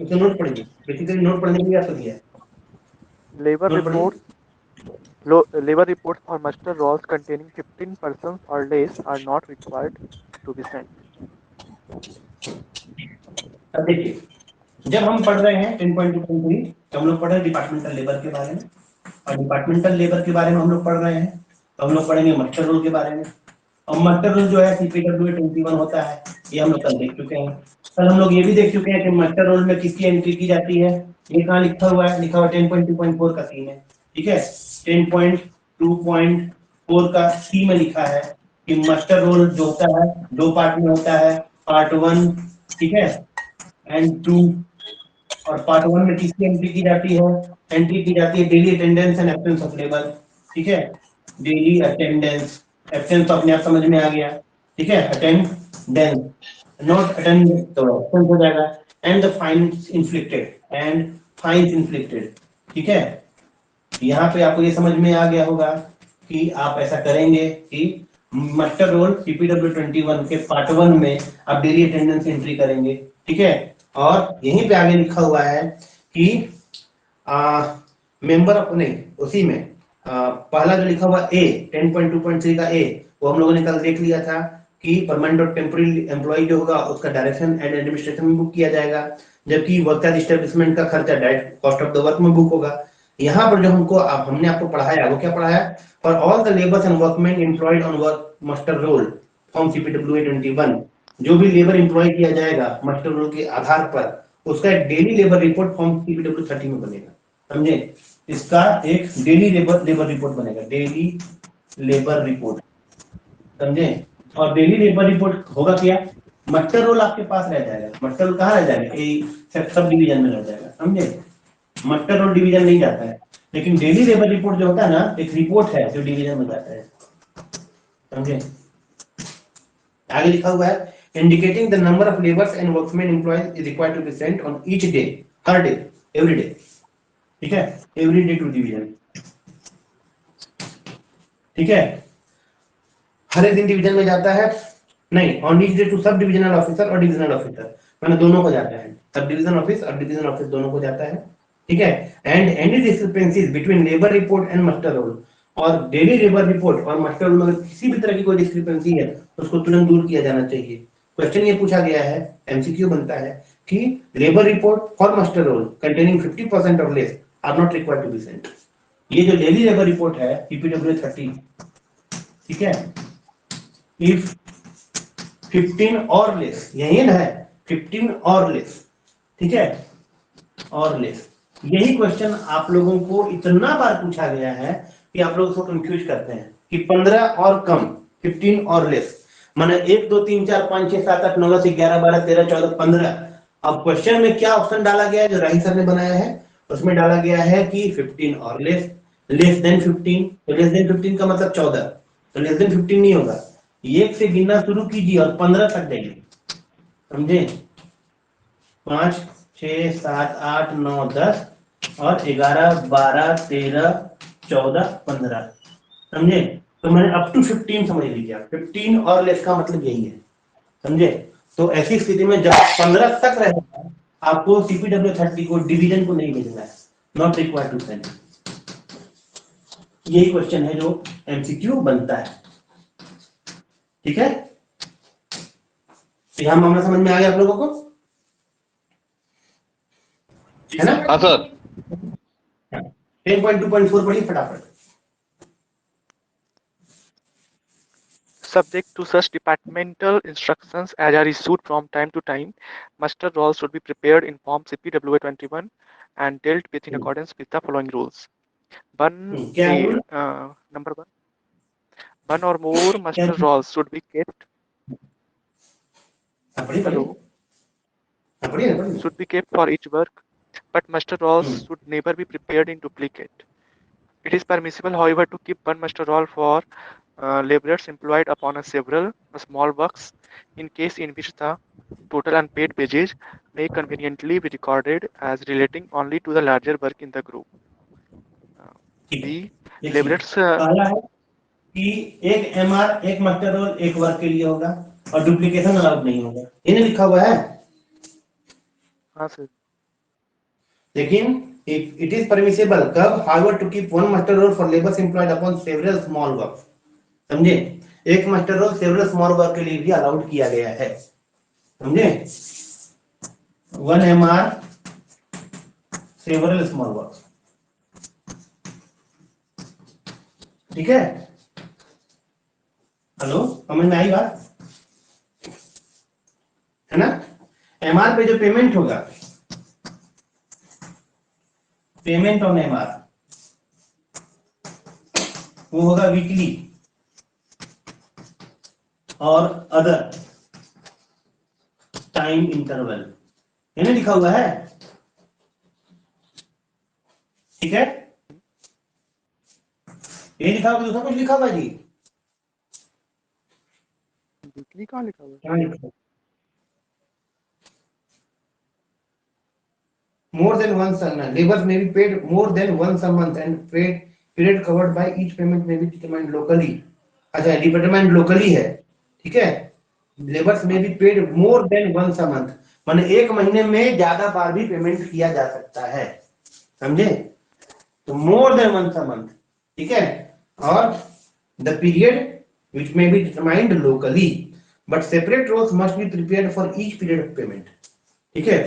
तो note पढ़िए, basically note पढ़ने के लिए आपको दिया है। Labor reports for muster rolls containing 15 persons or less are not required to be sent. अब देखिए, जब हम पढ़ रहे हैं 10.2.3, तो हम लोग पढ़ रहे हैं डिपार्टमेंटल लेबर के बारे में, और डिपार्टमेंटल लेबर के बारे में हम लोग पढ़ रहे हैं, तो हम लोग पढ़ेंगे मस्टर रोल के बारे में। और मस्टर रोल जो है CPWA 21 होता है, ये हम लोग कल देख चुके हैं। कल हम लोग ये भी देख चुके हैं कि मस्टर रोल में किसकी एंट्री की जाती है। ये कहाँ लिखा हुआ है? लिखा हुआ 10.2.4 का सीन है, ठीक है। 10.2.4 का सी में लिखा है कि मस्टर रोल जो होता है दो पार्ट में होता है, पार्ट 1, ठीक है, एंड 2। और पार्ट 1 में किसकी एंट्री की जाती है? एंट्री की जाती है daily attendance and absence of labour, ठीक है। डेली अटेंडेंस, एब्सेंस तो अपने आप समझ में आ गया, ठीक है। अटेंडेंस, नॉट अटेंड तो एब्सेंस हो जाएगा। एंड द फाइन्स इन्फ्लिक्टेड, ठीक है। यहाँ पे आपको ये समझ में आ गया होगा कि आप ऐसा करेंगे कि मास्टर रोल CPW 21 के पार्ट 1 में आप डेली अटेंडेंस एंट्री करेंगे, ठीक है। और यहीं पे आगे लिखा हुआ है कि मेंबर ऑफ, नहीं उसी में पहला जो लिखा हुआ ए 10.2.3 का ए, वो हम लोगों ने कल देख लिया था कि परमानेंट और टेम्पररी एम्प्लॉय जो होगा उसका डायरेक्शन एंड एडमिनिस्ट्रेशन में बुक किया जाएगा, जबकि वर्क एस्टेब्लिशमेंट का खर्चा direct cost of the work में बुक होगा। यहाँ पर जो हमने आपको पढ़ाया वो क्या पढ़ाया, for all the labours and workman employed on work master roll form CPWA 21, जो भी लेबर एम्प्लॉय किया जाएगा मास्टर रोल के आधार पर, उसका एक daily labour report form CPW 30 में बनेगा। समझे, इसका एक डेली लेबर रिपोर्ट बनेगा, डेली लेबर रिपोर्ट। समझे, और डेली लेबर रिपोर्ट होगा क्या, मास्टर रोल आपके पास रह जाएगा। मास्टर रोल कहाँ रह जाएगा, सब डिवीजन में रह जाएगा। समझे, मास्टर रोल डिवीजन नहीं जाता है, लेकिन डेली लेबर रिपोर्ट जो होता है ना, एक रिपोर्ट है जो डिवीजन में जाता है। समझे, आगे लिखा हुआ है indicating the number of labours and workman employees is required to be sent on each day, हर डे, एवरी डे। ठीक है, एवरी डे टू डिवीजन। ठीक है, हर एक दिन डिवीजन में जाता है, नहीं, on each day to sub divisional officer और डिविजनल ऑफिसर, मैंने दोनों को जाता है, सब डिवीजन ऑफिस और डिवीजन ऑफिस दोनों को जाता है। ठीक है, and any discrepancies between labour report and master roll, और डेली लेबर रिपोर्ट और मास्टर रोल में किसी भी तरह की कोई डिस्क्रिपेंसी है उसको तुरंत दूर किया जाना चाहिए। क्वेश्चन ये पूछा गया है, एमसीक्यू बनता है कि labour report for master roll containing 50% और less are not required to be sent. ये जो डेली लेबर रिपोर्ट है CPWA 30, ठीक है, इफ 15 और लेस, यही ना है 15 और लेस, ठीक है, और लेस। यही क्वेश्चन आप लोगों को इतना बार पूछा गया है कि आप लोग उसको कंफ्यूज करते हैं कि 15 और कम, 15 और लेस, माने 1 2 3 4 5 6 7 8 9 10 11 12 13 14 15। अब क्वेश्चन में क्या ऑप्शन डाला गया है जो राही सर ने बनाया है, उसमें डाला गया है कि 15 और लेस, लेस देन 15, तो लेस देन 15 का मतलब 14, तो लेस देन 15 नहीं होगा। 1 से गिनना शुरू कीजिए और 15 तक जाइए। समझे, 5 6 7 8 9 10 और 11 12 13 14 15। समझे, तो मैंने अप टू 15 समझ लीजिए, 15 और लेस का मतलब यही है। समझे, तो ऐसी स्थिति में जब 15 तक रहेगा आपको CPWA 30 को डिवीजन को नहीं भेजना है, नॉट रिक्वायर्ड टू सेंड। यही क्वेश्चन है जो MCQ बनता है। ठीक है, तो यहां मामला समझ में आ गया आप लोगों को, है ना? हाँ सर। 10.2.4 पढ़िए फटाफट। Subject to such departmental instructions as are issued from time to time, muster rolls should be prepared in Form CPWA 21 and dealt with in accordance with the following rules. क्या rule? Number 1. One or more muster rolls should be kept. Hello. Should be kept for each work, but muster rolls should never be prepared in duplicate. It is permissible, however, to keep one muster roll for laborers employed upon a several small works, in case in which the total unpaid wages may conveniently be recorded as relating only to the larger work in the group. B. Laborers पहला है कि एक MR एक master role एक work के लिए होगा और डुप्लीकेशन अलाउड नहीं होगा, ये नहीं लिखा हुआ है? हाँ सर। लेकिन it is permissible कब, however to keep one master roll for laborers employed upon several small works। समझे, एक master roll several small work के लिए भी अलाउड किया गया है। समझे, 1 MR सेवरल स्मॉल वर्क। ठीक है, हेलो, समझ में आई बात, है ना? MR पे जो पेमेंट होगा, पेमेंट ऑन MR, वो होगा वीकली और अदर टाइम इंटरवल, ये नहीं लिखा हुआ है? ठीक है, ये लिखा हुआ, दूसरा कुछ लिखा हुआ जी? वीकली कहाँ लिखा हुआ है? More than once a month, laborers may be paid more than once a month and paid period covered by each payment may be determined locally। अच्छा, determined locally है, ठीक है। Laborers may be paid more than once a month, माने एक महीने में ज्यादा बार भी पेमेंट किया जा सकता है। समझे, तो more than once a month, ठीक है, और the period which may be determined locally but separate rolls must be prepared for each period of payment. ठीक है,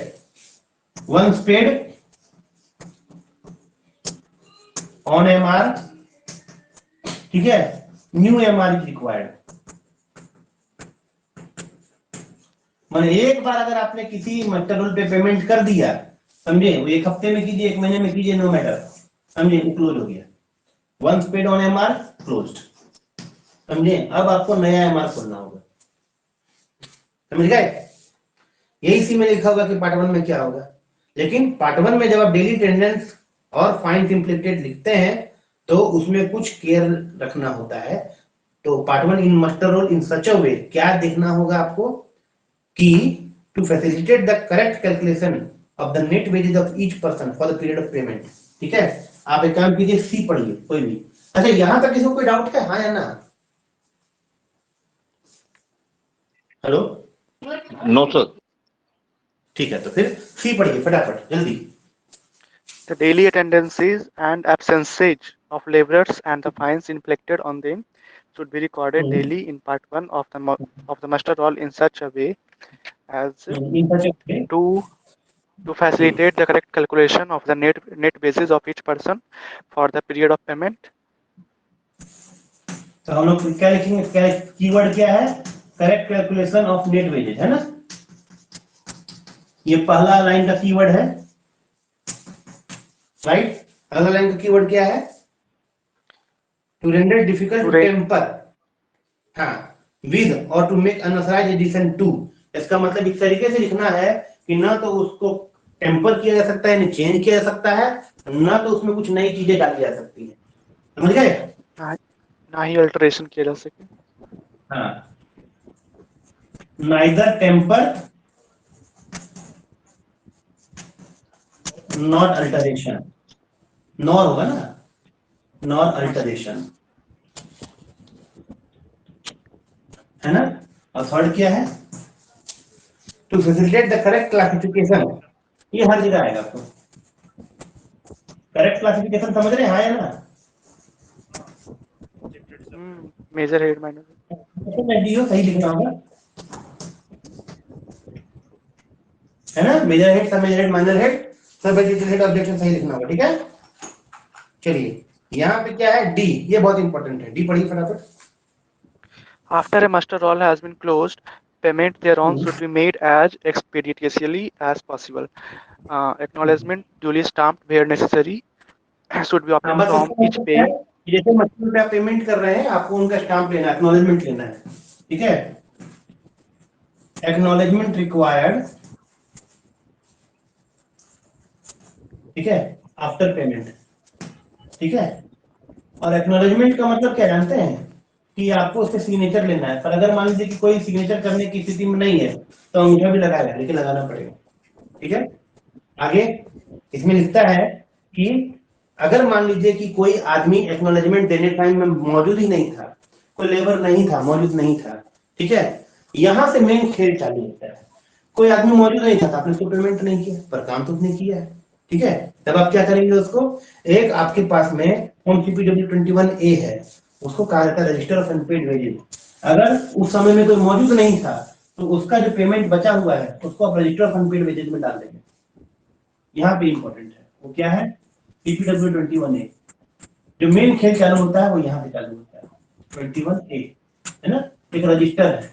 once paid on MR, ठीक है, न्यू MR is required. मैंने एक बार अगर आपने किसी मास्टर रोल पे पेमेंट कर दिया, समझे, वो एक हफ्ते में कीजिए, एक महीने में कीजिए, नो मैटर, समझे, क्लोज हो गया. Once paid on MR closed, समझे. अब आपको नया MR खोलना होगा, समझ गए. यही सी में लिखा होगा कि पार्ट 1 में क्या होगा, लेकिन पार्ट 1 में जब आप डेली टेंडेंस और फाइन इंप्लीकेटेड लिखते हैं तो उसमें कुछ केयर रखना होता है. तो part 1 in master roll in such a way, क्या देखना होगा आपको कि to facilitate the correct calculation of the net wages of each person for the period of payment. ठीक है, आप एक काम कीजिए, सी पढ़िए कोई भी. अच्छा, यहां तक किसी को कोई डाउट है, हाँ या ना? Hello, no sir. ठीक है, तो फिर सी पढ़िए फटाफट जल्दी. The daily attendances and absences of laborers and the fines inflicted on them should be recorded daily in part 1 of the master roll in such a way as to facilitate the correct calculation of the net basis of each person for the period of payment. तो हम लोग क्या लिखेंगे, क्या keyword क्या है, correct calculation of net wages, है ना. ये पहला लाइन का कीवर्ड है, राइट. अगला लाइन का कीवर्ड क्या है, to render difficult to tamper, हाँ, विद और to make unauthorised addition to. इसका मतलब इस तरीके से लिखना है कि ना तो उसको टेम्पर किया जा सकता है, ना चेंज किया जा सकता है, ना तो उसमें कुछ नई चीजें डाली जा सकती है, समझ गए. ना ही अल्टरेशन किया जा सके. हाँ, neither tamper not alteration, nor होगा ना, नॉर अल्टरेशन, है ना. और थर्ड क्या है, to facilitate the correct classification. ये हर जगह आएगा आपको, करेक्ट क्लासिफिकेशन, समझ रहे हैं, हाँ या ना. मेजर हेड माइनर डीओ सही लिखना होगा, है ना. मेजर हेड, सब मेजर हेड, माइनर हेड, सब एडिटल हेड, ऑब्जेक्शन सही लिखना होगा. ठीक है, चलिए यहाँ पे क्या है, डी. ये बहुत इंपॉर्टेंट है, डी पढ़िए फटाफट. After a master roll has been closed, payment thereon should be made as expeditiously as possible. Acknowledgement duly stamped where necessary should be obtained from each payee. जैसे मतलब पे आप पेमेंट कर रहे हैं, आपको उनका स्टाम्प लेना है, एक्नॉलेजमेंट लेना है. ठीक है, एक्नॉलेजमेंट रिक्वायर्ड, ठीक है, आफ्टर पेमेंट. ठीक है, और एक्नॉलेजमेंट का मतलब क्या जानते हैं कि आपको उसके सिग्नेचर लेना है. पर अगर मान लीजिए कि कोई सिग्नेचर करने की स्थिति में नहीं है तो अंगूठा भी लगाएगा, लेकिन लगाना पड़ेगा. ठीक है, आगे इसमें लिखता है कि अगर मान लीजिए कि कोई आदमी एक्नॉलेजमेंट देने टाइम में मौजूद ही नहीं था, कोई लेबर नहीं था, मौजूद नहीं था. ठीक है, यहां से मेन खेल चालू होता है. कोई आदमी मौजूद नहीं था, आपने उसको पेमेंट नहीं किया, पर काम तो उसने किया है. ठीक है, तब आप क्या करेंगे, उसको एक आपके पास में फॉर्म CPW 21A है, उसको कहा जाता है रजिस्टर ऑफ अनपेड वेजेस. अगर उस समय में कोई मौजूद नहीं था तो उसका जो पेमेंट बचा हुआ है उसको आप रजिस्टर ऑफ अनपेड वेजेस में डाल देंगे. यहाँ पे इंपॉर्टेंट है, वो क्या है, CPW 21A. जो मेन खेल चालू होता है वो यहाँ पे चालू होता है, 21A, है ना. एक रजिस्टर है,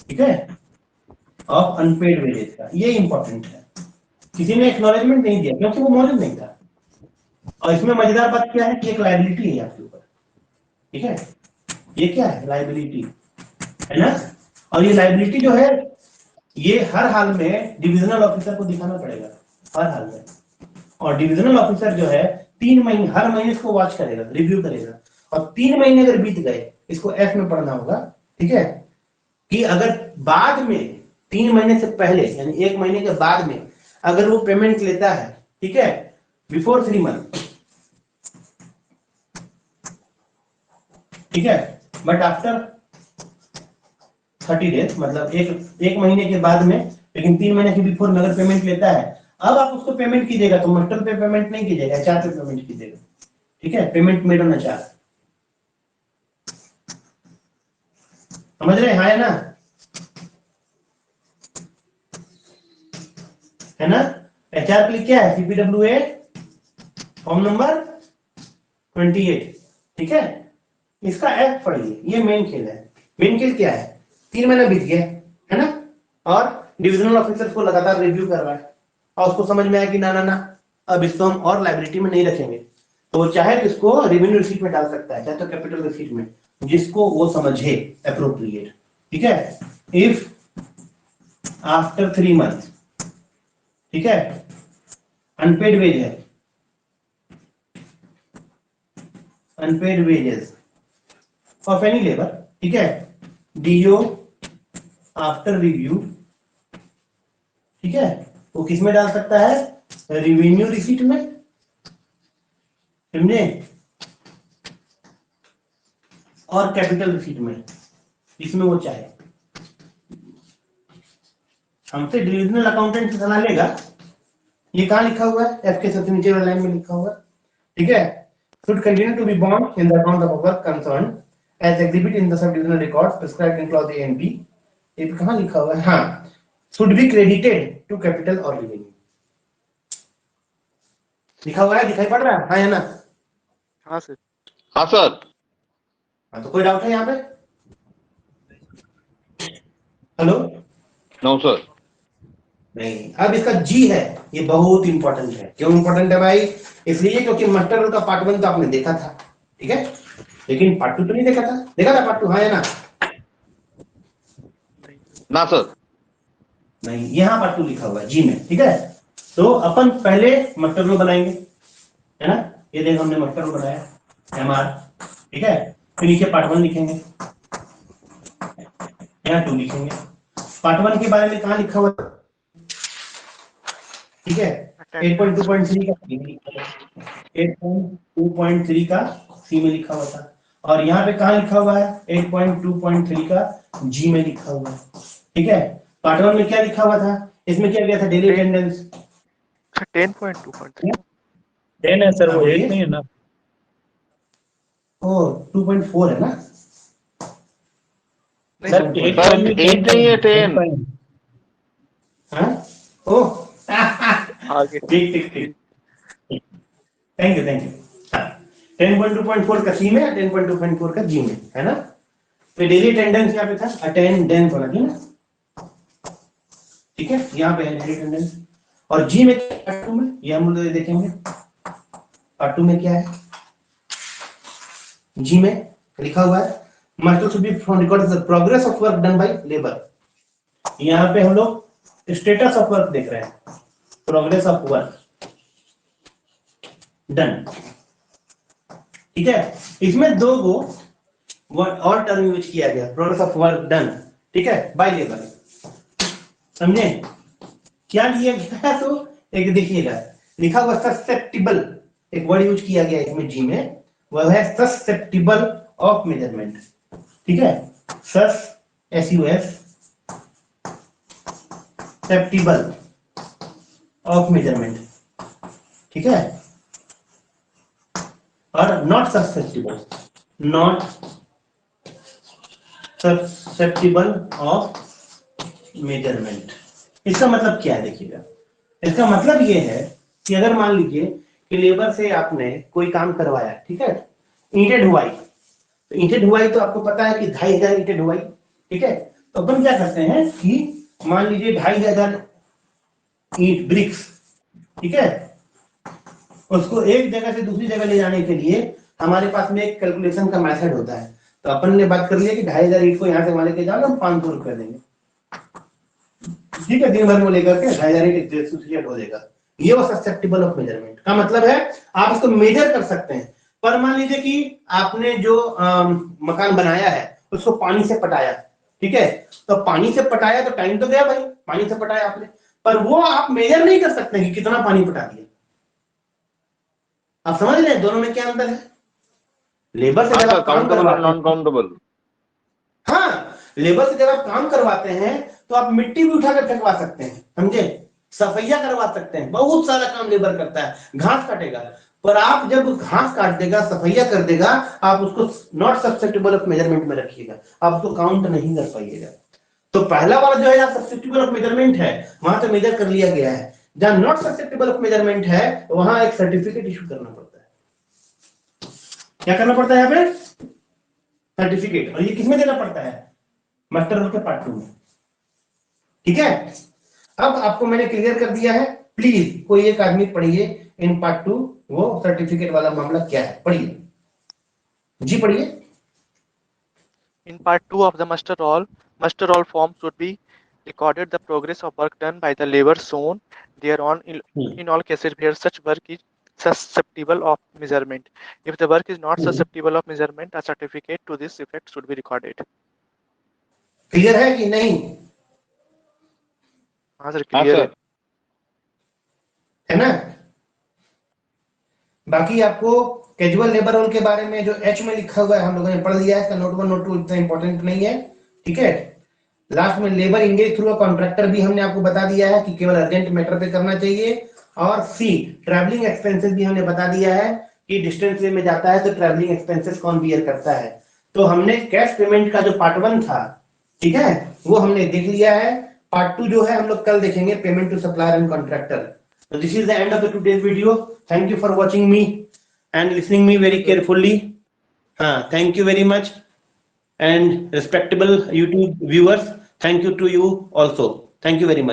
ठीक है, ऑफ अनपेड वेजेस का. ये इंपॉर्टेंट है. किसी ने एक्नॉलेजमेंट नहीं दिया क्योंकि वो मौजूद नहीं था. और इसमें मजेदार बात क्या है कि एक लायबिलिटी है आपके ऊपर. ठीक है, ये क्या है, लायबिलिटी, है ना. और ये लायबिलिटी जो है ये हर हाल में डिविजनल ऑफिसर को दिखाना पड़ेगा, हर हाल में. और डिविजनल ऑफिसर जो है 3 महीने, हर महीने इसको वॉच करेगा, रिव्यू करेगा. और 3 महीने अगर बीत गए, इसको एफ में पढ़ना होगा. ठीक है, कि अगर बाद में 3 महीने से पहले यानी 1 महीने के बाद में अगर वो पेमेंट लेता है, ठीक है, बिफोर 3 मंथ, ठीक है, बट आफ्टर 30 डेज, मतलब एक महीने के बाद में, लेकिन 3 महीने के बिफोर में अगर पेमेंट लेता है, अब आप उसको पेमेंट कीजिएगा तो मास्टर पे पेमेंट नहीं कीजिएगा, HR पे पेमेंट कीजिएगा. ठीक है, पेमेंट मेड ऑन एचआर, समझ रहे हैं? हाँ या ना, है ना? एचआर के लिए क्या है? CPWA फॉर्म नंबर 28, ठीक है। इसका एक्ट पढ़िए, ये मेन खेल है। मेन खेल क्या है? 3 महीना बीत गया है ना, और डिविजनल ऑफिसर को लगातार रिव्यू कर रहा है और उसको समझ में आया कि ना ना ना अब इसको हम और लाइबिलिटी में नहीं रखेंगे, तो वो चाहे इसको रेवेन्यू रिसीट में डाल सकता है, चाहे तो कैपिटल रिसीट में, जिसको वो समझे एप्रोप्रिएट, ठीक है। इफ आफ्टर 3 मंथ्स, ठीक है, अनपेड वेज है, unpaid wages of any labour, ठीक है, डीओ आफ्टर रिव्यू, ठीक है, वो किस में डाल सकता है? रेवेन्यू रिसीट में, समझे, और कैपिटल रिसीट में, इसमें वो चाहे। हमसे डिविजनल अकाउंटेंट से सलाह लेगा। ये कहां लिखा हुआ है? एफ के सबसे नीचे वाले लाइन में लिखा हुआ है, ठीक है। should continue to be bound in the account of work concerned as exhibit in the subdivisional records prescribed in clause A and B। ये कहां लिखा हुआ है? हाँ, should be credited to capital or revenue लिखा हुआ है, दिखाई पड़ रहा है? हाँ या ना? हाँ सर। हाँ सर। हाँ, तो कोई डाउट है यहाँ पे? हेलो? No sir. नहीं। अब इसका जी है, ये बहुत इंपॉर्टेंट है। क्यों इंपॉर्टेंट है भाई? इसलिए क्योंकि मास्टर रोल का पार्ट 1 तो आपने देखा था, ठीक है, लेकिन पार्ट 2 तो नहीं देखा था। देखा था पार्ट 2? हाँ या ना? ना सर। नहीं, यहाँ पार्ट 2 लिखा हुआ है जी में, ठीक है। तो अपन पहले मास्टर रोल बनाएंगे, है ना। ये देखो हमने मास्टर रोल बनाया एमआर, ठीक है। फिर नीचे पार्ट 1 लिखेंगे, यहाँ 2 लिखेंगे। पार्ट 1 के बारे में कहाँ लिखा हुआ, ठीक है, 8.2.3 का 8.2.3 का सी में लिखा हुआ था, और यहाँ पे कहाँ लिखा हुआ है? 8.2.3 का जी में लिखा हुआ है, ठीक है। पार्ट 1 में क्या लिखा हुआ था? इसमें क्या गया था? डेली अटेंडेंस 10.2.3 10 है सर, वो 8 नहीं है ना। ओ 2.4 है ना सर 8 नहीं है 10। हाँ? ओह आगे। ठीक ठीक ठीक, थैंक यू 10.2.4 का सी में, 10.2.4 का जी में, है ना। तो डेली अटेंडेंस यहाँ पे था, अटेंडेंस होना चाहिए ना, ठीक है, यहाँ पे है डेली अटेंडेंस। और जी में पार्ट 2 में, ये हम लोग देखेंगे पार्ट 2 में क्या है। जी में लिखा हुआ है master should be record the progress of work done by labour. यहाँ पे हम लोग स्टेटस ऑफ वर्क देख रहे हैं, प्रोग्रेस ऑफ वर्क डन, ठीक है। इसमें 2 गो और टर्म यूज किया गया, प्रोग्रेस ऑफ वर्क डन, ठीक है, बाय लेबर, समझे क्या लिया गया? तो एक देखिएगा लिखा हुआ ससेप्टिबल, एक वर्ड यूज किया गया इसमें जी में, वह है ससेप्टिबल ऑफ मेजरमेंट, ठीक है। SUS ससेप्टिबल ऑफ मेजरमेंट, ठीक है, और not susceptible, not susceptible of measurement. इसका मतलब क्या है? देखिएगा, इसका मतलब ये है कि अगर मान लीजिए कि लेबर से आपने कोई काम करवाया, ठीक है, ईंटें ढुवाई, तो ईंटें ढुवाई तो आपको पता है कि 2500 ईंटें ढुवाई, ठीक है। तो अपन क्या करते हैं कि मान लीजिए 2500 ईंट ब्रिक्स, ठीक है, उसको एक जगह से दूसरी जगह ले जाने के लिए हमारे पास में एक कैलकुलेशन का मेथड होता है। तो अपन ने बात कर लिया कि 2500 ईंट को यहाँ से वहां लेके जाओ, हम 500 रुपए देंगे, ठीक है, दिन भर में लेकर के 2500 ईंट हो जाएगा। ये वो ससेप्टिबल ऑफ मेजरमेंट का मतलब है, आप इसको मेजर कर सकते हैं। पर मान लीजिए कि आपने जो मकान बनाया है उसको पानी से पटाया, ठीक है, तो पानी से पटाया तो टाइम तो गया भाई, पानी से पटाया आपने, पर वो आप मेजर नहीं कर सकते कि कितना पानी पटा दिया। आप समझ रहे हैं दोनों में क्या अंतर है? लेबर से जब आप काम करवाते नॉन काउंटेबल। हाँ, लेबर से जब आप काम करवाते हैं तो आप मिट्टी भी उठाकर फेंकवा सकते हैं, समझे, सफैया करवा सकते हैं, बहुत सारा काम लेबर करता है, घास काटेगा। पर आप जब घास काट देगा, सफैया कर देगा, आप उसको नॉट सब्सेप्टेबल ऑफ मेजरमेंट में रखिएगा, आप उसको काउंट नहीं कर पाइएगा। तो पहला वाला जो है सब्सेप्टेबल ऑफ मेजरमेंट है, वहां तो मेजर कर लिया गया है। जहां नॉट सब्सेप्टेबल ऑफ मेजरमेंट है वहां एक सर्टिफिकेट इशू करना पड़ता है। क्या करना पड़ता है यहाँ पे? सर्टिफिकेट। और ये किसमें देना पड़ता है? मास्टर रोल के पार्ट 2 में। ठीक है, अब आपको मैंने क्लियर कर दिया है। प्लीज कोई एक आदमी पढ़िए इन पार्ट 2 वो सर्टिफिकेट वाला मामला क्या है, पढ़िए जी, पढ़िए। In part 2 of the master roll form should be recorded the progress of work done by the labor shown thereon in all cases where such work is susceptible of measurement. If the work is not susceptible of measurement, a certificate to this effect should be recorded. Clear है कि नहीं? हाँ sir, clear है ना? बाकी आपको casual labour role के बारे में जो एच में लिखा हुआ है हम लोगों ने पढ़ लिया है, नोट 1 नोट 2 इतना इंपॉर्टेंट नहीं है। ठीक है, लास्ट में labour engage through a contractor भी हमने आपको बता दिया है कि केवल अर्जेंट मैटर पे करना चाहिए। और सी ट्रैवलिंग एक्सपेंसेस भी हमने बता दिया है कि डिस्टेंस वे में जाता है तो ट्रैवलिंग एक्सपेंसेस कौन बियर करता है। तो हमने कैश पेमेंट का जो पार्ट 1 था, ठीक है, वो हमने देख लिया है। पार्ट 2 जो है हम लोग कल देखेंगे, payment to supplier and contractor. So this is the end of the today's video. Thank you for watching me and listening me very carefully. Thank you very much, and respectable YouTube viewers, thank you to you also. Thank you very much.